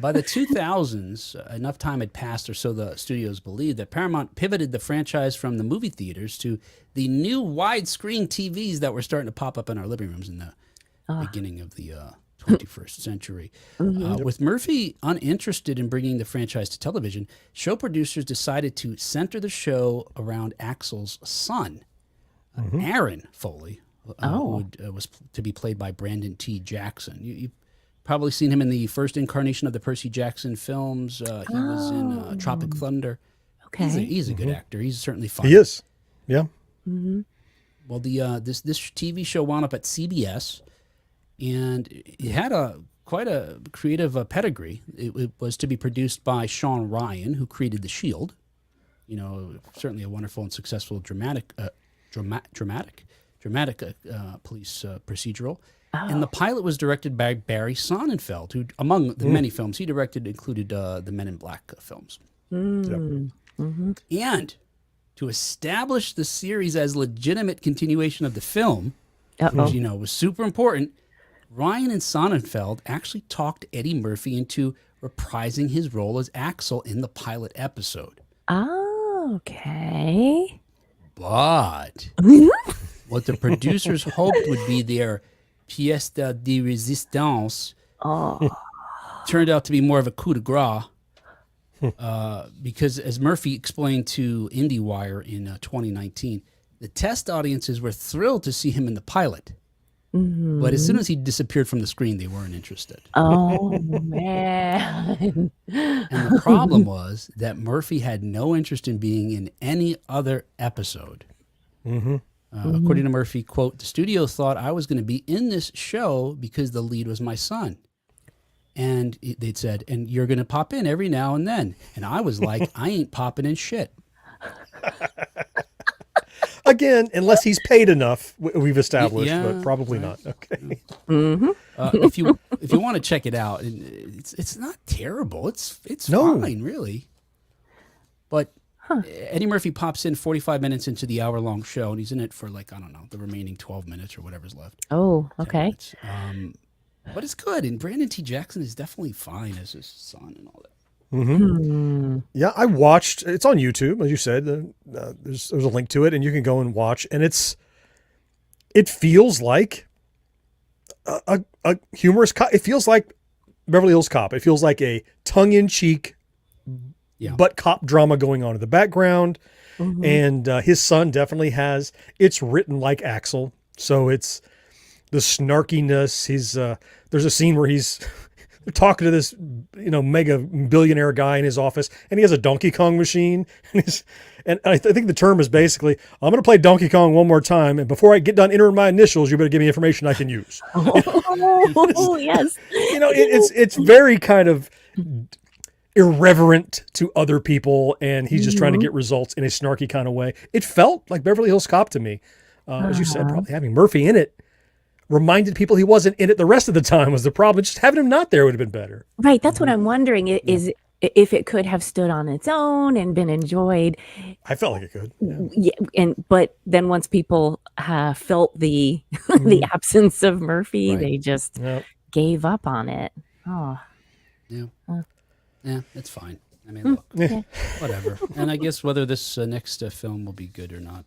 By the 2000s, enough time had passed, or so the studios believed, that Paramount pivoted the franchise from the movie theaters to the new widescreen TVs that were starting to pop up in our living rooms in the beginning of the 21st century. With Murphy uninterested in bringing the franchise to television, show producers decided to center the show around Axel's son, Aaron Foley, who was to be played by Brandon T. Jackson. You've probably seen him in the first incarnation of the Percy Jackson films. He was in Tropic Thunder. Okay. He's a good actor. He's certainly fun. He is. Yeah. Well, this TV show wound up at CBS, and it had quite a creative pedigree. It was to be produced by Sean Ryan, who created The Shield. Certainly a wonderful and successful dramatic police procedural. And the pilot was directed by Barry Sonnenfeld, who, among the many films he directed, included the Men in Black films. And to establish the series as legitimate continuation of the film, which was super important, Ryan and Sonnenfeld actually talked Eddie Murphy into reprising his role as Axel in the pilot episode. Oh, okay. But what the producers hoped would be their pièce de résistance turned out to be more of a coup de grace. Because as Murphy explained to IndieWire in 2019, the test audiences were thrilled to see him in the pilot. But as soon as he disappeared from the screen, they weren't interested. Oh, man. And the problem was that Murphy had no interest in being in any other episode. According to Murphy, quote, "The studio thought I was going to be in this show because the lead was my son. And they'd said, and you're going to pop in every now and then. And I was like, I ain't popping in shit." Again, unless he's paid enough, we've established, but probably not. Okay. If you want to check it out, it's not terrible. It's fine, really. But Eddie Murphy pops in 45 minutes into the hour-long show, and he's in it for the remaining 12 minutes or whatever's left. Oh, okay. But it's good, and Brandon T. Jackson is definitely fine as his son and all that. Yeah, I watched. It's on YouTube, as you said. There's a link to it, and you can go and watch. And it feels like a humorous. It feels like Beverly Hills Cop. It feels like a tongue-in-cheek, but cop drama going on in the background. And his son definitely has. It's written like Axel, so it's the snarkiness. There's a scene where he's talking to this, mega billionaire guy in his office, and he has a Donkey Kong machine. And I think the term is basically, I'm going to play Donkey Kong one more time, and before I get done entering my initials, you better give me information I can use. Oh, yes. It's very kind of irreverent to other people, and he's just trying to get results in a snarky kind of way. It felt like Beverly Hills Cop to me. As you said, probably having Murphy in it reminded people he wasn't in it the rest of the time was the problem. Just having him not there would have been better. Right. That's what I'm wondering is if it could have stood on its own and been enjoyed. I felt like it could. But then once people felt the the absence of Murphy, they just gave up on it. Oh. Yeah. Yeah, it's fine. I mean, look, whatever. And I guess whether this next film will be good or not,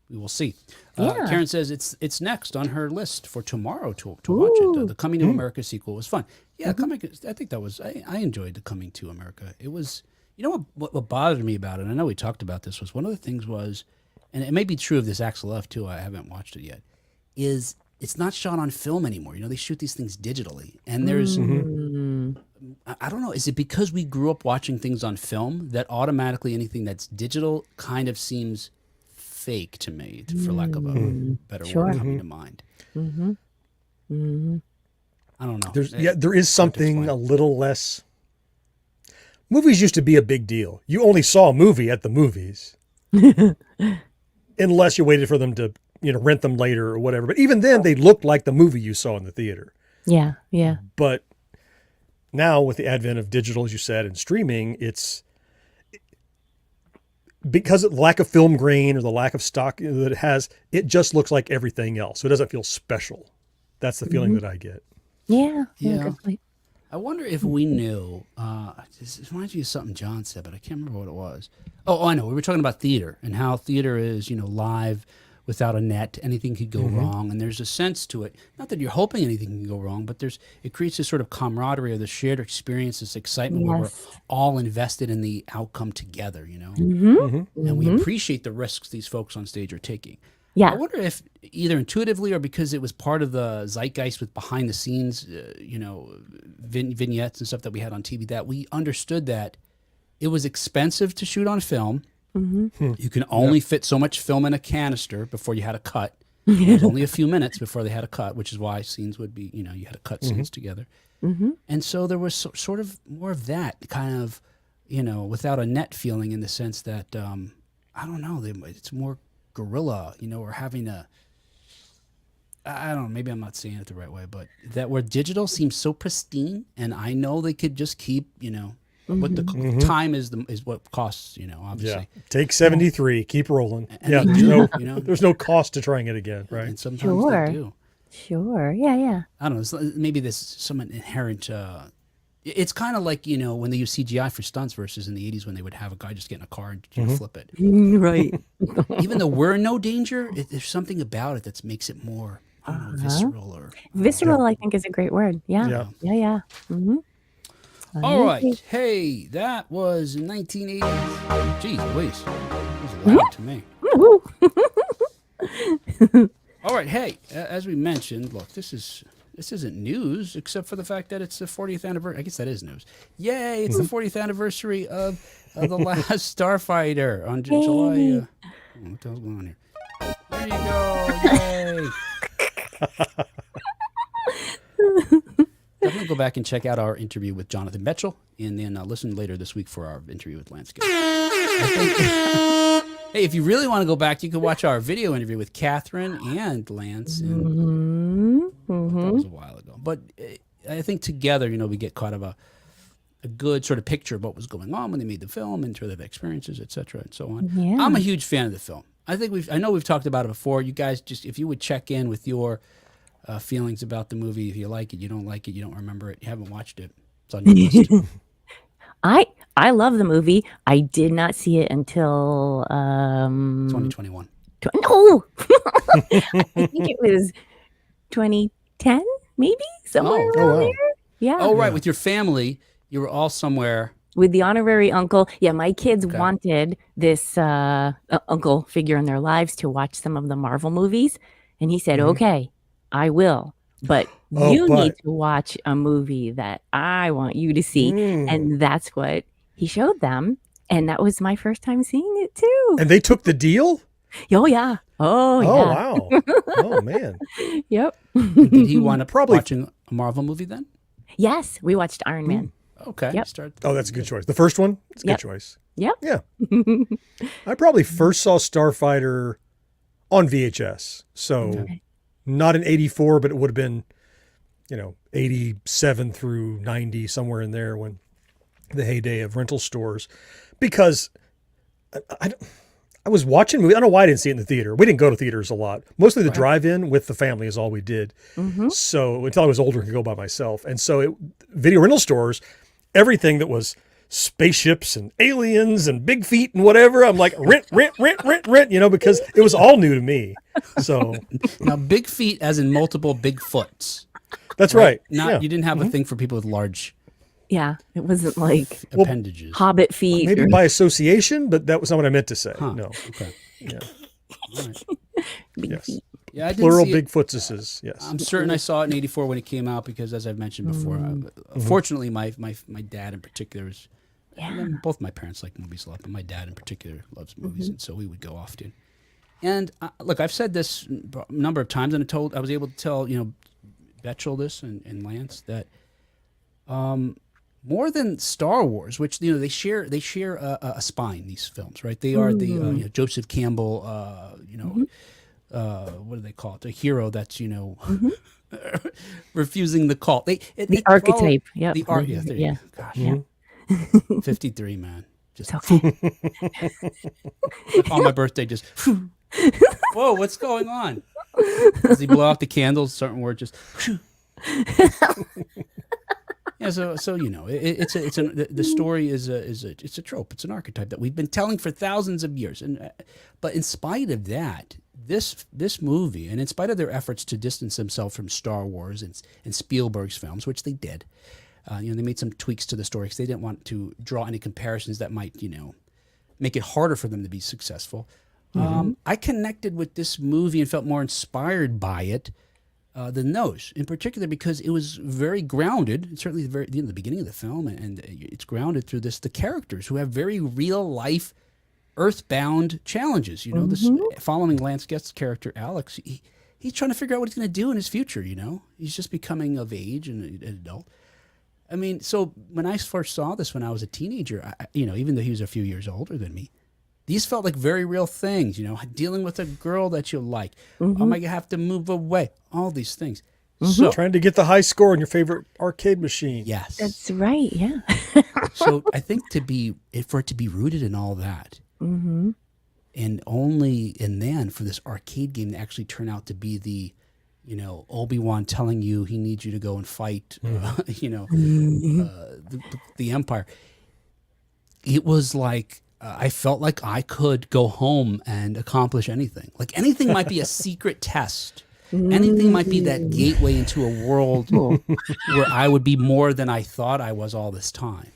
we will see. Karen says it's next on her list for tomorrow to watch it. The Coming to America sequel was fun. Yeah, I think that was, I enjoyed the Coming to America. It was, you know what bothered me about it, and I know we talked about this, was one of the things was, and it may be true of this Axel F too, I haven't watched it yet, is it's not shot on film anymore. You know, they shoot these things digitally. And there's, I don't know, is it because we grew up watching things on film that automatically anything that's digital kind of seems fake to me, for lack of a better word coming to mind? I don't know. There is something a little less. Movies used to be a big deal. You only saw a movie at the movies, unless you waited for them to, rent them later or whatever. But even then, they looked like the movie you saw in the theater. Yeah, yeah. But now, with the advent of digital, as you said, and streaming, it's because of the lack of film grain or the lack of stock that it has, it just looks like everything else. So it doesn't feel special. That's the feeling that I get. Yeah. I wonder if we knew, this reminds me of something John said, but I can't remember what it was. Oh, I know. We were talking about theater and how theater is, live without a net. Anything could go wrong. And there's a sense to it. Not that you're hoping anything can go wrong, but it creates this sort of camaraderie or the shared experience, this excitement where we're all invested in the outcome together, And we appreciate the risks these folks on stage are taking. Yeah. I wonder if either intuitively or because it was part of the zeitgeist with behind the scenes, vignettes and stuff that we had on TV, that we understood that it was expensive to shoot on film. You can only fit so much film in a canister before you had a cut. It was only a few minutes before they had a cut, which is why scenes would be, you had to cut scenes together. And so there was sort of more of that kind of, without a net feeling, in the sense that, I don't know, it's more guerrilla, or having I don't know, maybe I'm not saying it the right way, but that where digital seems so pristine, and I know they could just keep, what the time is what costs, obviously. Yeah. Take 73, keep rolling. And there's no cost to trying it again, right? And sometimes they do. Sure. Yeah. I don't know. Maybe there's some inherent. It's kind of like when they use CGI for stunts versus in the 80s when they would have a guy just get in a car and flip it. Right. Even though we're in no danger, there's something about it that makes it more visceral or visceral. I think is a great word. Yeah. All right. Hey, that was 1980. Jeez, Louise. That was loud to me. All right. Hey, as we mentioned, look, this isn't news except for the fact that it's the 40th anniversary. I guess that is news. Yay! It's the 40th anniversary of the Last Starfighter on July. What the hell's going on here? There you go! Yay! Definitely go back and check out our interview with Jonathan Betchell, and then listen later this week for our interview with Lance Gill. Hey, if you really want to go back, you can watch our video interview with Catherine and Lance. And that was a while ago. But I think together, we get kind of a good sort of picture of what was going on when they made the film and sort of experiences, et cetera, and so on. Yeah. I'm a huge fan of the film. I know we've talked about it before. You guys, just if you would check in with your feelings about the movie, if you like it, you don't like it, you don't remember it, you haven't watched it, it's on your list. I love the movie. I did not see it until 2021. No, I think it was 2010, maybe somewhere around there. Yeah. Oh, right. With your family, you were all somewhere. With the honorary uncle. Yeah, my kids wanted this uncle figure in their lives to watch some of the Marvel movies, and he said, "Okay, I will, but you need to watch a movie that I want you to see." And that's what he showed them. And that was my first time seeing it too. And they took the deal? Oh, yeah. Oh, yeah. Wow. Oh, man. Yep. Did he want to watching a Marvel movie then? Yes, we watched Iron Man. Okay. Yep. Oh, that's a good choice. The first one? It's a good choice. Yep. Yeah. I probably first saw Starfighter on VHS. So not in 84, but it would have been, 87 through 90, somewhere in there, when the heyday of rental stores, because I was watching movies. I don't know why I didn't see it in the theater. We didn't go to theaters a lot. Mostly the drive-in with the family is all we did. So until I was older, I could go by myself. And so video rental stores, everything that was spaceships and aliens and big feet and whatever, I'm like, rent, because it was all new to me. So now, big feet as in multiple Bigfoots. That's right. Not you didn't have a thing for people with large Yeah, it wasn't like appendages. Hobbit feet. Maybe by association, but that was not what I meant to say. No. Okay. Yeah. All right. Big Yes. feet. Yeah, I didn't Plural see it. Bigfootses. Yes. I'm certain I saw it in '84 when it came out because, as I've mentioned before, fortunately, my dad in particular is. Both my parents like movies a lot, but my dad in particular loves movies, and so we would go often. And look, I've said this a number of times, and I was able to tell Betchel this and Lance that more than Star Wars, which they share a spine. These films, right? They are the Joseph Campbell. What do they call it? A hero that's refusing the call. The archetype. Yeah. The art. Yeah. There you go. Gosh. Yeah. 53, man. Just It's okay. on my birthday, just whoa, what's going on? As he blow out the candles, certain words just yeah. So the story is a trope. It's an archetype that we've been telling for thousands of years. And but in spite of that, this movie, and in spite of their efforts to distance themselves from Star Wars and Spielberg's films, which they did. They made some tweaks to the story because they didn't want to draw any comparisons that might, make it harder for them to be successful. I connected with this movie and felt more inspired by it than those, in particular because it was very grounded. Certainly, the beginning of the film, and it's grounded through the characters who have very real life, earthbound challenges. This following Lance Guest's character Alex, he's trying to figure out what he's going to do in his future. He's just becoming of age and an adult. I mean, so when I first saw this when I was a teenager, even though he was a few years older than me, these felt like very real things, dealing with a girl that you like. Oh, my, you have to move away. All these things. So trying to get the high score on your favorite arcade machine. Yes. That's right. Yeah. So I think for it to be rooted in all that, and then for this arcade game to actually turn out to be the Obi-Wan telling you he needs you to go and fight, the Empire. It was like, I felt like I could go home and accomplish anything. Like anything might be a secret test. Anything might be that gateway into a world where I would be more than I thought I was all this time.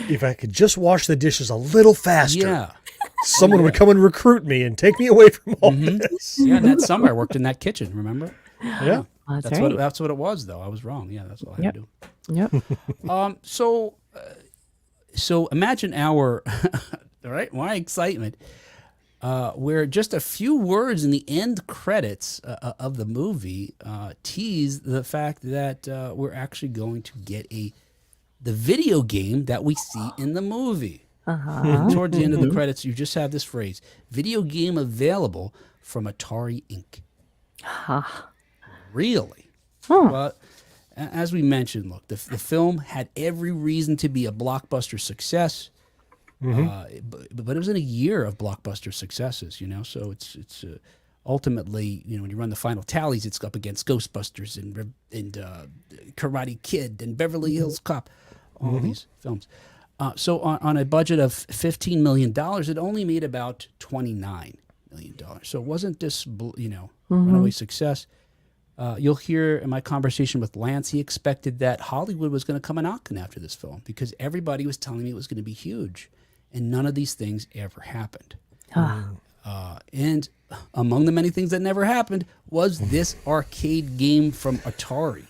If I could just wash the dishes a little faster. Yeah. Someone would come and recruit me and take me away from all this. Yeah, and that summer I worked in that kitchen, remember? Yeah. That's right. That's what it was, though. I was wrong. Yeah, that's all I had to do. Yep. So imagine our, all right, my excitement, where just a few words in the end credits of the movie tease the fact that we're actually going to get the video game that we see in the movie. And towards the end of the credits, you just have this phrase, video game available from Atari Inc. Really? But as we mentioned, look, the film had every reason to be a blockbuster success, but it was in a year of blockbuster successes, so it's ultimately, when you run the final tallies, it's up against Ghostbusters and Karate Kid and Beverly Hills Cop, all these films. So on a budget of $15 million, it only made about $29 million. So it wasn't this, runaway success. You'll hear in my conversation with Lance, he expected that Hollywood was going to come a knocking after this film because everybody was telling me it was going to be huge. And none of these things ever happened. And among the many things that never happened was this arcade game from Atari.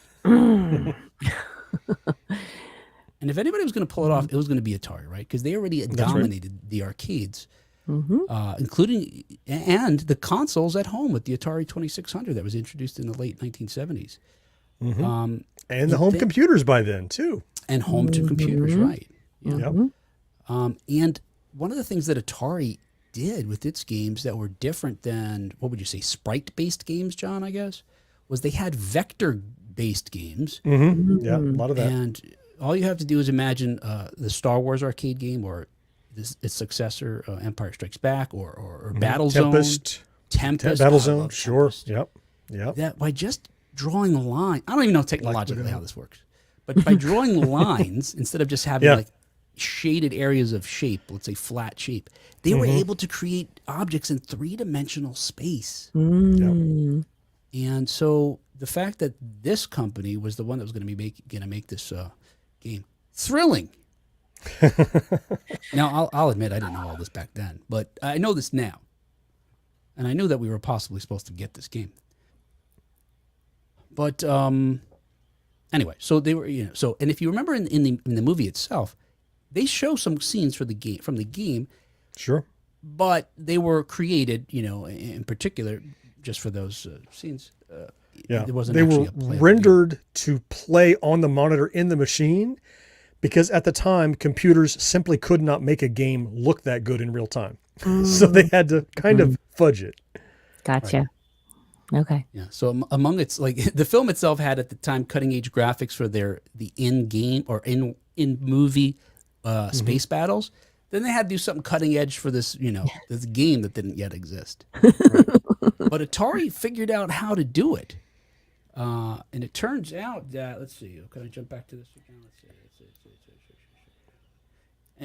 And if anybody was going to pull it off, it was going to be Atari, right? Because they already had dominated the arcades, including and the consoles at home with the Atari 2600 that was introduced in the late 1970s. And the home computers by then, too. And home to computers, right. Yep. And one of the things that Atari did with its games that were different than, what would you say, sprite-based games, John, I guess, was they had vector-based games. Mm-hmm. Yeah, a lot of that. And all you have to do is imagine the Star Wars arcade game or its successor, Empire Strikes Back, or Tempest. Tempest. Battlezone, sure. Tempest. Yep. That by just drawing a line, I don't even know technologically how this works, but by drawing lines, instead of just having like shaded areas of shape, let's say flat shape, they were able to create objects in three-dimensional space. Mm. And so the fact that this company was the one that was going to make this game thrilling. Now, I'll admit I didn't know all this back then, but I know this now. And I knew that we were possibly supposed to get this game. But anyway, so they were, and if you remember in the movie itself, they show some scenes from the game. Sure. But they were created, in particular, just for those scenes. They were rendered to play on the monitor in the machine, because at the time computers simply could not make a game look that good in real time. So they had to kind of fudge it. Gotcha. Right. Okay. Yeah. So among its, like, the film itself had at the time cutting edge graphics for the in-game or in movie space battles. Then they had to do something cutting edge for this, this game that didn't yet exist. Right? But Atari figured out how to do it. And it turns out that, let's see, can I jump back to this again? Let's see.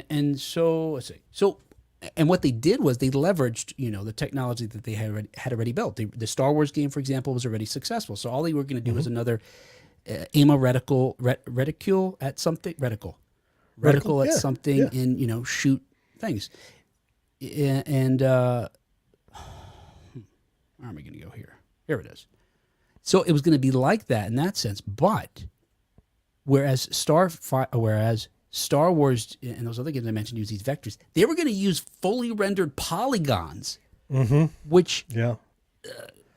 And so, let's see. So, and what they did was they leveraged, the technology that they had already built. The Star Wars game, for example, was already successful. So all they were going to do was another aim a reticule at something, reticle at something, and shoot things. And where am I going to go here? Here it is. So it was going to be like that in that sense, but whereas Star Wars and those other games I mentioned use these vectors, they were going to use fully rendered polygons, which,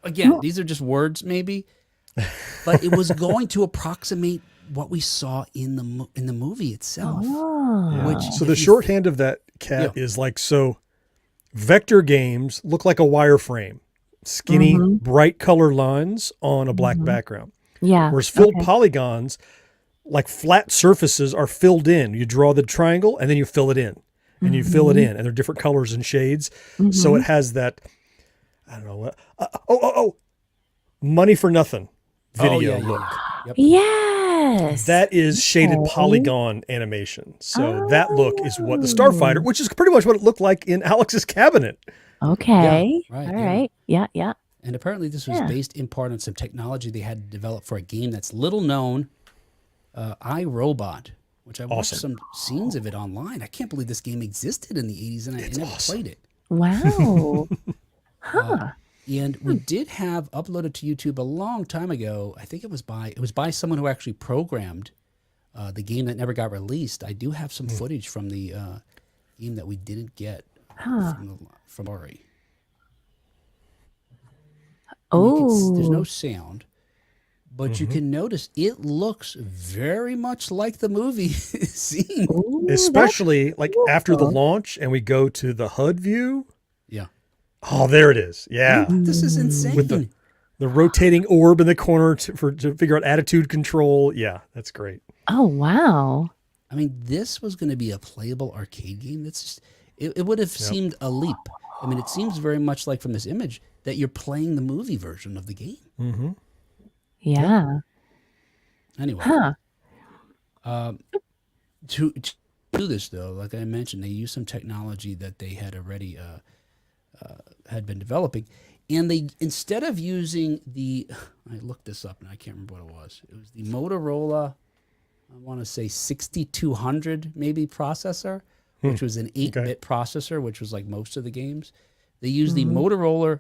again, these are just words maybe, but it was going to approximate what we saw in the movie itself. So the shorthand of that, Cat, is like, so vector games look like a wireframe, skinny, bright color lines on a black background. Yeah. Whereas filled polygons, like flat surfaces, are filled in. You draw the triangle and then you fill it in, and you fill it in, and they're different colors and shades. So it has that, I don't know, money for nothing video look. Yep. Yes. That is shaded polygon animation. So that look is what the Starfighter, which is pretty much what it looked like in Alex's cabinet. Okay. Yeah, right, all right. Yeah. And apparently this was based in part on some technology they had developed for a game that's little known, iRobot, which I watched some scenes of it online. I can't believe this game existed in the 80s, and I never played it. Wow. And we did have uploaded to YouTube a long time ago. I think it was by someone who actually programmed the game that never got released. I do have some footage from the game that we didn't get from Ari. There's no sound, but you can notice it looks very much like the movie scene. Ooh, especially like after the launch and we go to the HUD view. Yeah. Oh, there it is. Yeah. This is insane. With the rotating orb in the corner to figure out attitude control. Yeah, that's great. Oh, wow. I mean, this was going to be a playable arcade game. That's just, it would have seemed a leap. I mean, it seems very much like from this image that you're playing the movie version of the game. Yeah. Anyway. To do this, though, like I mentioned, they used some technology that they had already had been developing. And they, instead of using I looked this up and I can't remember what it was. It was the Motorola, I want to say 6200 maybe processor, which was an 8-bit processor, which was like most of the games. They used the Motorola,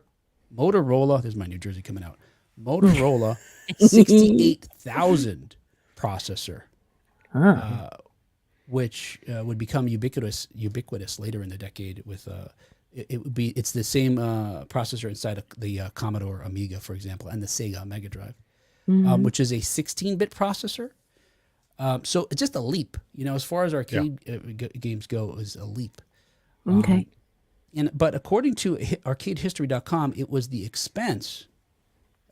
there's my New Jersey coming out, Motorola 68,000 processor, which would become ubiquitous later in the decade with it's the same processor inside of the Commodore Amiga, for example, and the Sega Mega Drive, which is a 16-bit processor. So it's just a leap, as far as arcade games go, it was a leap. Okay. But according to ArcadeHistory.com, it was the expense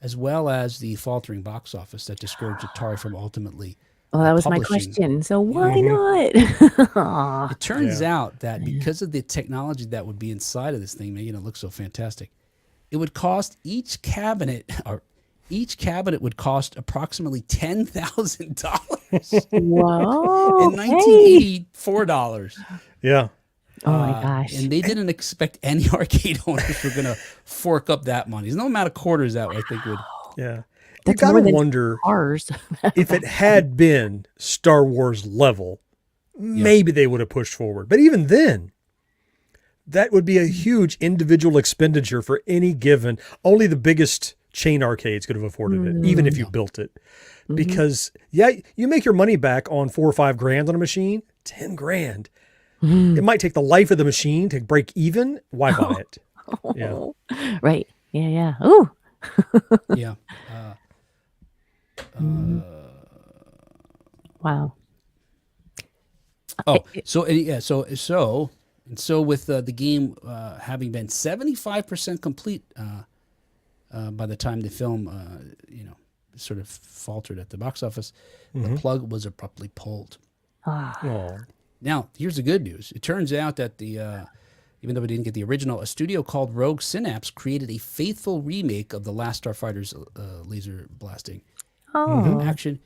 as well as the faltering box office that discouraged Atari from ultimately Well, that was my publishing. question. So why not? Aw. It turns out that because of the technology that would be inside of this thing, making it look so fantastic, it would cost each cabinet would cost approximately $10,000 Whoa. in $1984. Yeah. Oh my gosh. And they didn't expect any arcade owners were going to fork up that money. There's no amount of quarters that I think would. Yeah. That's you more gotta than wonder ours. if it had been Star Wars level, maybe they would have pushed forward. But even then, that would be a huge individual expenditure for any given. Only the biggest chain arcades could have afforded it, even if you built it. Because you make your money back on $4 or $5 grand on a machine. 10 grand. It might take the life of the machine to break even. Why buy it? Yeah. Right. Yeah, yeah. Ooh. Yeah. Wow. Oh, so with the game having been 75% complete by the time the film, sort of faltered at the box office, the plug was abruptly pulled. Oh. Now, here's the good news. It turns out that even though we didn't get the original, a studio called Rogue Synapse created a faithful remake of the Last Starfighter's laser blasting action,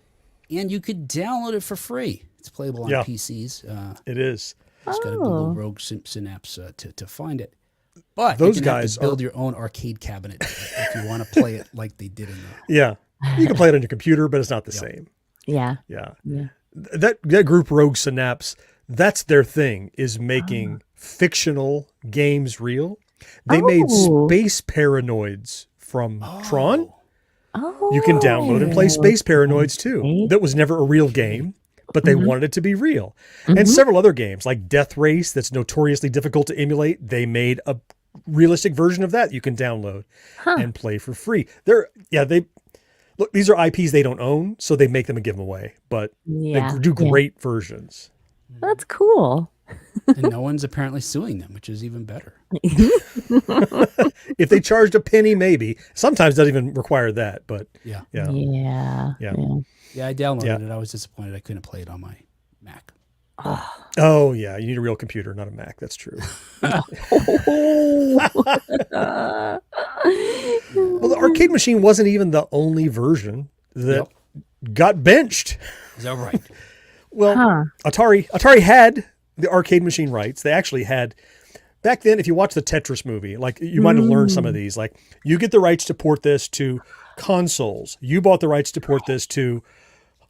and you could download it for free. It's playable on PCs. It is. Just got to Google Rogue Synapse to find it. But Those you're gonna guys have to build your own arcade cabinet if you want to play it like they did in the. Yeah. You can play it on your computer, but it's not the same. Yeah. Yeah. Yeah. That group Rogue Synapse, that's their thing, is making fictional games real. They made Space Paranoids from Tron. Oh. You can download and play Space Paranoids too. That was never a real game, but they wanted it to be real. And several other games like Death Race, that's notoriously difficult to emulate. They made a realistic version of that you can download and play for free. Look, these are IPs they don't own, so they make them and give them away. But they do great versions. That's cool. And no one's apparently suing them, which is even better. If they charged a penny, maybe. Sometimes doesn't even require that, but Yeah. Yeah, I downloaded it. I was disappointed I couldn't play it on my Mac. Oh yeah, you need a real computer, not a Mac. That's true. Well, the arcade machine wasn't even the only version that got benched. Is that right? Well, Atari had the arcade machine rights. They actually had, back then, if you watch the Tetris movie, like you might have learned some of these, like you get the rights to port this to consoles. You bought the rights to port this to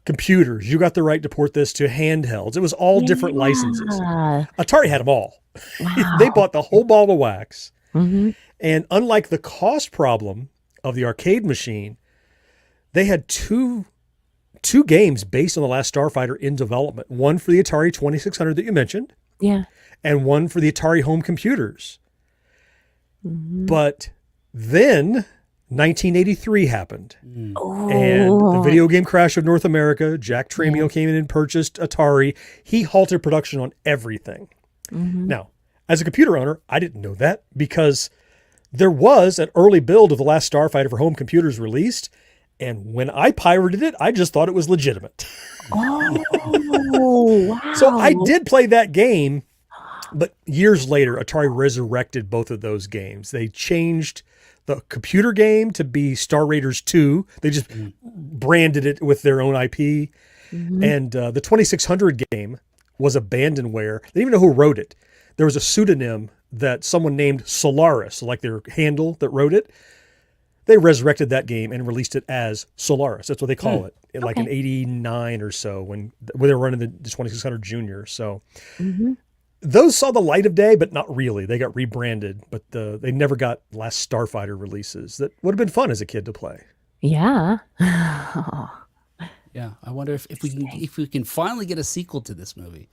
computers. You got the right to port this to handhelds. It was all different licenses. Atari had them all. Wow. They bought the whole ball of wax. And unlike the cost problem of the arcade machine, they had two games based on the Last Starfighter in development. One for the Atari 2600 that you mentioned. Yeah. And one for the Atari home computers. But then 1983 happened. And the video game crash of North America, Jack Tramiel came in and purchased Atari. He halted production on everything. Now, as a computer owner, I didn't know that because there was an early build of the Last Starfighter for home computers released. And when I pirated it, I just thought it was legitimate. Wow. So I did play that game, but years later, Atari resurrected both of those games. They changed the computer game to be Star Raiders 2. They just branded it with their own IP. And the 2600 game was abandonware. They didn't even know who wrote it. There was a pseudonym that someone named Solaris, like their handle that wrote it. They resurrected that game and released it as Solaris. That's what they call it. Like in 89 or so when they were running the 2600 Junior. So those saw the light of day, but not really. They got rebranded, but they never got Last Starfighter releases. That would have been fun as a kid to play. Yeah. Yeah, I wonder if we can finally get a sequel to this movie.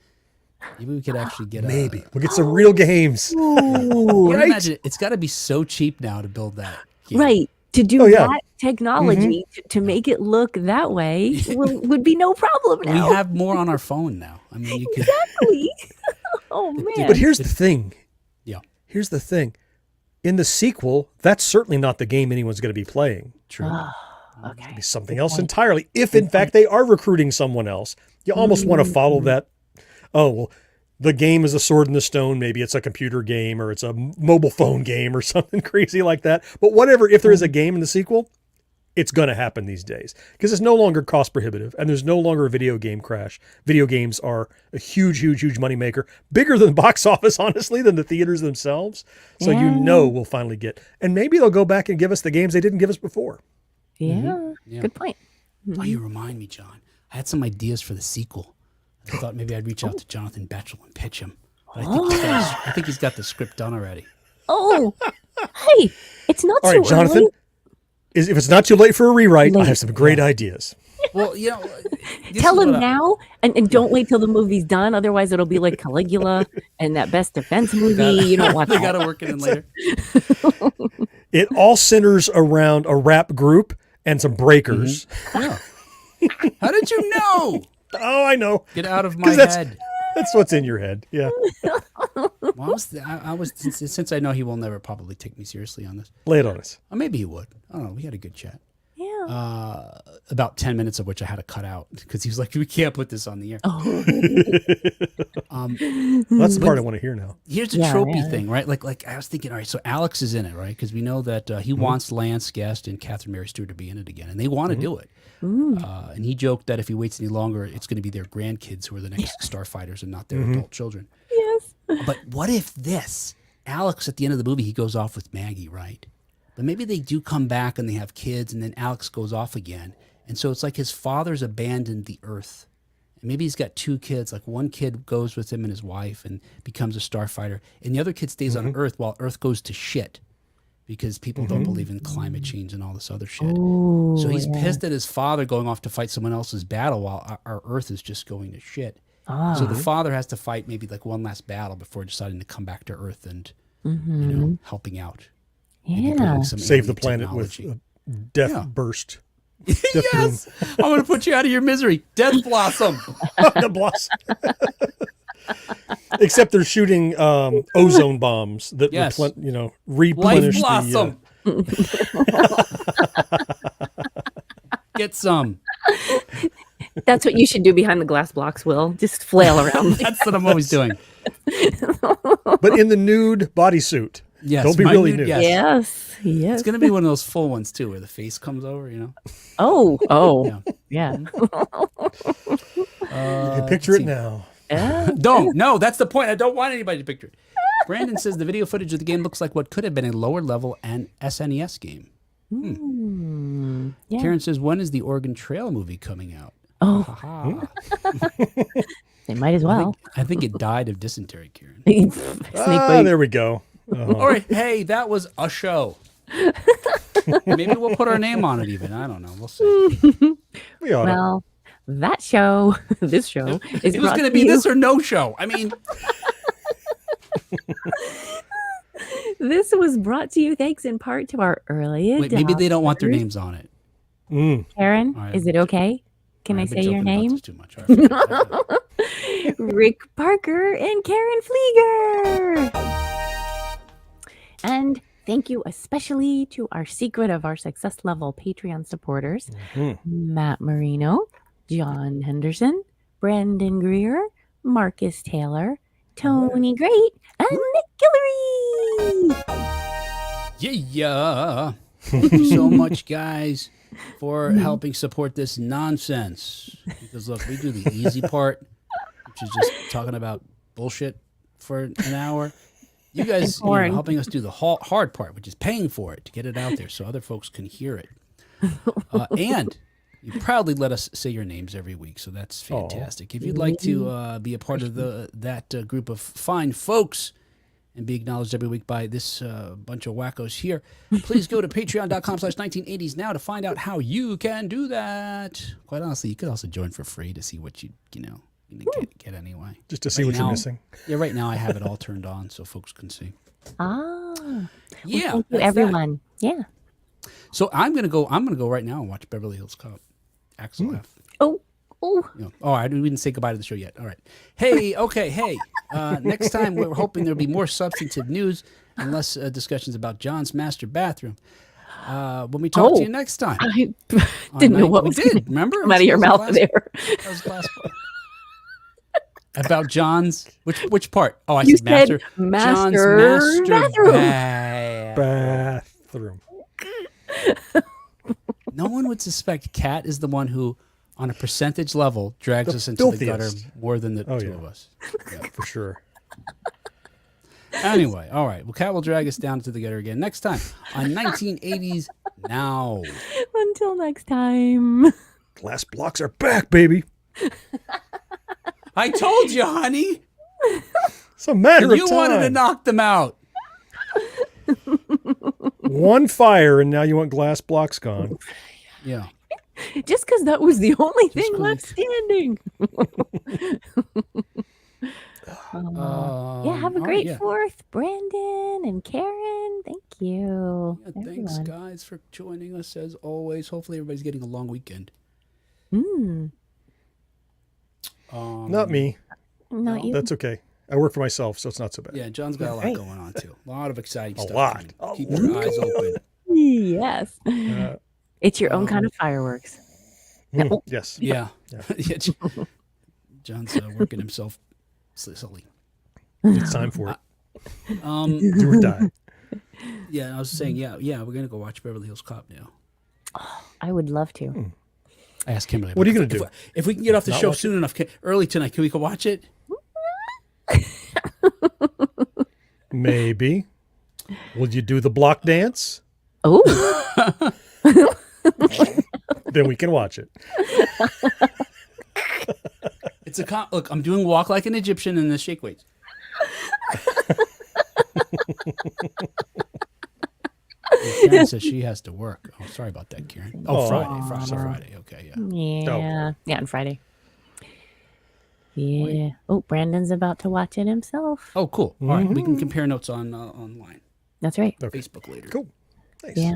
Maybe we could actually get Maybe we'll get some real games. You can imagine it's got to be so cheap now to build that game. Right. To do that technology to make it look that way would be no problem now. We have more on our phone now. I mean, you could. Exactly. Oh man. But here's the thing. here's the thing. In the sequel, that's certainly not the game anyone's going to be playing. True. Oh, okay. It'll be something else entirely. If, in fact, they are recruiting someone else. You almost want to follow that. Oh, well, the game is a sword in the stone. Maybe it's a computer game or it's a mobile phone game or something crazy like that. But whatever, if there is a game in the sequel, it's going to happen these days because it's no longer cost prohibitive and there's no longer a video game crash. Video games are a huge, huge, huge moneymaker, bigger than the box office, honestly, than the theaters themselves. So we'll finally get, and maybe they'll go back and give us the games they didn't give us before. Yeah, good point. Oh, you remind me, John. I had some ideas for the sequel. I thought maybe I'd reach out to Jonathan Batchel and pitch him. But I think he's got the script done already. Oh, hey, it's not All so right, Jonathan. early. If it's not too late for a rewrite, I have some great ideas. Well, Tell him now, and don't wait till the movie's done. Otherwise, it'll be like Caligula and that Best Defense movie. You don't watch They that. got to work it in later. It all centers around a rap group and some breakers. Yeah. How did you know? Oh, I know. Get out of my 'Cause that's- head. That's what's in your head. Yeah. Well, I was since I know he will never probably take me seriously on this. Lay it on us. Or maybe he would. I don't know. We had a good chat. Yeah. About 10 minutes of which I had to cut out because he was like, we can't put this on the air. That's the part I want to hear now. Here's the tropey thing, right? Like I was thinking, all right, so Alex is in it, right? Because we know that he wants Lance Guest and Catherine Mary Stewart to be in it again, and they want to do it. And he joked that if he waits any longer, it's going to be their grandkids who are the next starfighters and not their adult children. Yes. But what if Alex at the end of the movie, he goes off with Maggie, right? But maybe they do come back and they have kids, and then Alex goes off again. And so it's like his father's abandoned the Earth. And maybe he's got two kids. Like one kid goes with him and his wife and becomes a starfighter. And the other kid stays on Earth while Earth goes to shit because people don't believe in climate change and all this other shit. Ooh, So he's pissed at his father going off to fight someone else's battle while our Earth is just going to shit. So the father has to fight maybe like one last battle before deciding to come back to Earth and helping out. Yeah. Save the planet with a death burst. Death Yes, I'm going to put you out of your misery. Death Blossom. The blossom. Except they're shooting ozone bombs that replenish Life Blossom. Get some. That's what you should do behind the glass blocks, Will. Just flail around. That's what I'm always doing. but in the nude bodysuit. Yes, Don't be my really nude- nude. Yes. Yes. It's going to be one of those full ones too, where the face comes over. Oh. Yeah. You can picture it now. Don't. No, that's the point. I don't want anybody to picture it. Brandon says the video footage of the game looks like what could have been a lower level and SNES game. Yeah. Karen says, when is the Oregon Trail movie coming out? Oh. Ha-ha. They might as well. I think it died of dysentery, Karen. Snake bite. There we go. All right. Hey, that was a show. Maybe we'll put our name on it even. I don't know. We'll see. We ought to. Well, that show, this show, is It was brought going to to be you. this or no show. I mean, This was brought to you thanks in part to our early wait, maybe they don't want their adopters. names on it. Karen, All right. is it okay? Can I I've been say your joking about name? this too much. All right. Rick Parker and Karen Flieger. And thank you especially to our Secret of Our Success Level Patreon supporters, Matt Marino, John Henderson, Brandon Greer, Marcus Taylor, Tony Great, and Nick Guillory. Yeah. Thank you so much, guys, for helping support this nonsense. Because, look, we do the easy part, which is just talking about bullshit for an hour. You guys helping us do the hard part, which is paying for it to get it out there so other folks can hear it. And you proudly let us say your names every week, so that's fantastic. If you'd like to be a part of that group of fine folks and be acknowledged every week by this bunch of wackos here, please go to patreon.com/1980s now to find out how you can do that. Quite honestly, you could also join for free to see what you get anyway. Just to see what you're missing. Yeah, right now I have it all turned on so folks can see. Well, Yeah, thank you, that's everyone. Yeah. that. So I'm gonna go right now and watch Beverly Hills Cop. Axel F. Oh. Yeah. Oh, we didn't say goodbye to the show yet. All right. Hey, okay, hey. Next time we're hoping there'll be more substantive news. unless discussions about John's master bathroom. When we talk to you next time. I didn't know what we was did. Remember? come out of your mouth there. That was last part. About John's which part? Oh, I You said master. master John's master bathroom. bathroom. No one would suspect Kat is the one who, on a percentage level, drags us into the gutter more than the two of us. Yeah. For sure. Anyway, all right. Well, Kat will drag us down to the gutter again next time on 1980s Now. Until next time. Glass blocks are back, baby. I told you, honey. It's a matter of You time. wanted to knock them out. One fire, and now you want glass blocks gone. Yeah. Just because that was the only thing left standing. Yeah, have a great 4th, Brandon and Karen. Thank you. Yeah, thanks, guys, for joining us as always. Hopefully, everybody's getting a long weekend. Not me. Not you. That's okay. I work for myself, so it's not so bad. Yeah, John's got a lot going on too. A lot of exciting stuff. lot. Keep your eyes open. Yes. It's your own kind of fireworks. Yes. Yeah. Yeah. John's working himself silly. It's time for it. Do or die. Yeah, I was saying, yeah, we're gonna go watch Beverly Hills Cop now. I would love to. I asked Kimberly. What are you gonna do? If we can get off the Not show watch soon enough, early tonight, can we go watch it? Maybe. Will you do the block dance? Oh. Then we can watch it. It's a look. I'm doing walk like an Egyptian in the shake weights. Karen says she has to work. Oh, sorry about that, Karen. Oh, Friday. Okay, yeah. Yeah, on Friday. Yeah. Oh, Brandon's about to watch it himself. Oh, cool. All right, we can compare notes on online. That's right. Okay. Facebook later. Cool. Nice. Yeah.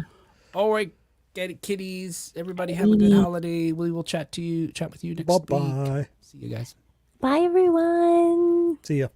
All right, get it, kitties. Everybody have a good holiday. We will chat with you next week. Bye-bye. See you guys. Bye, everyone. See ya.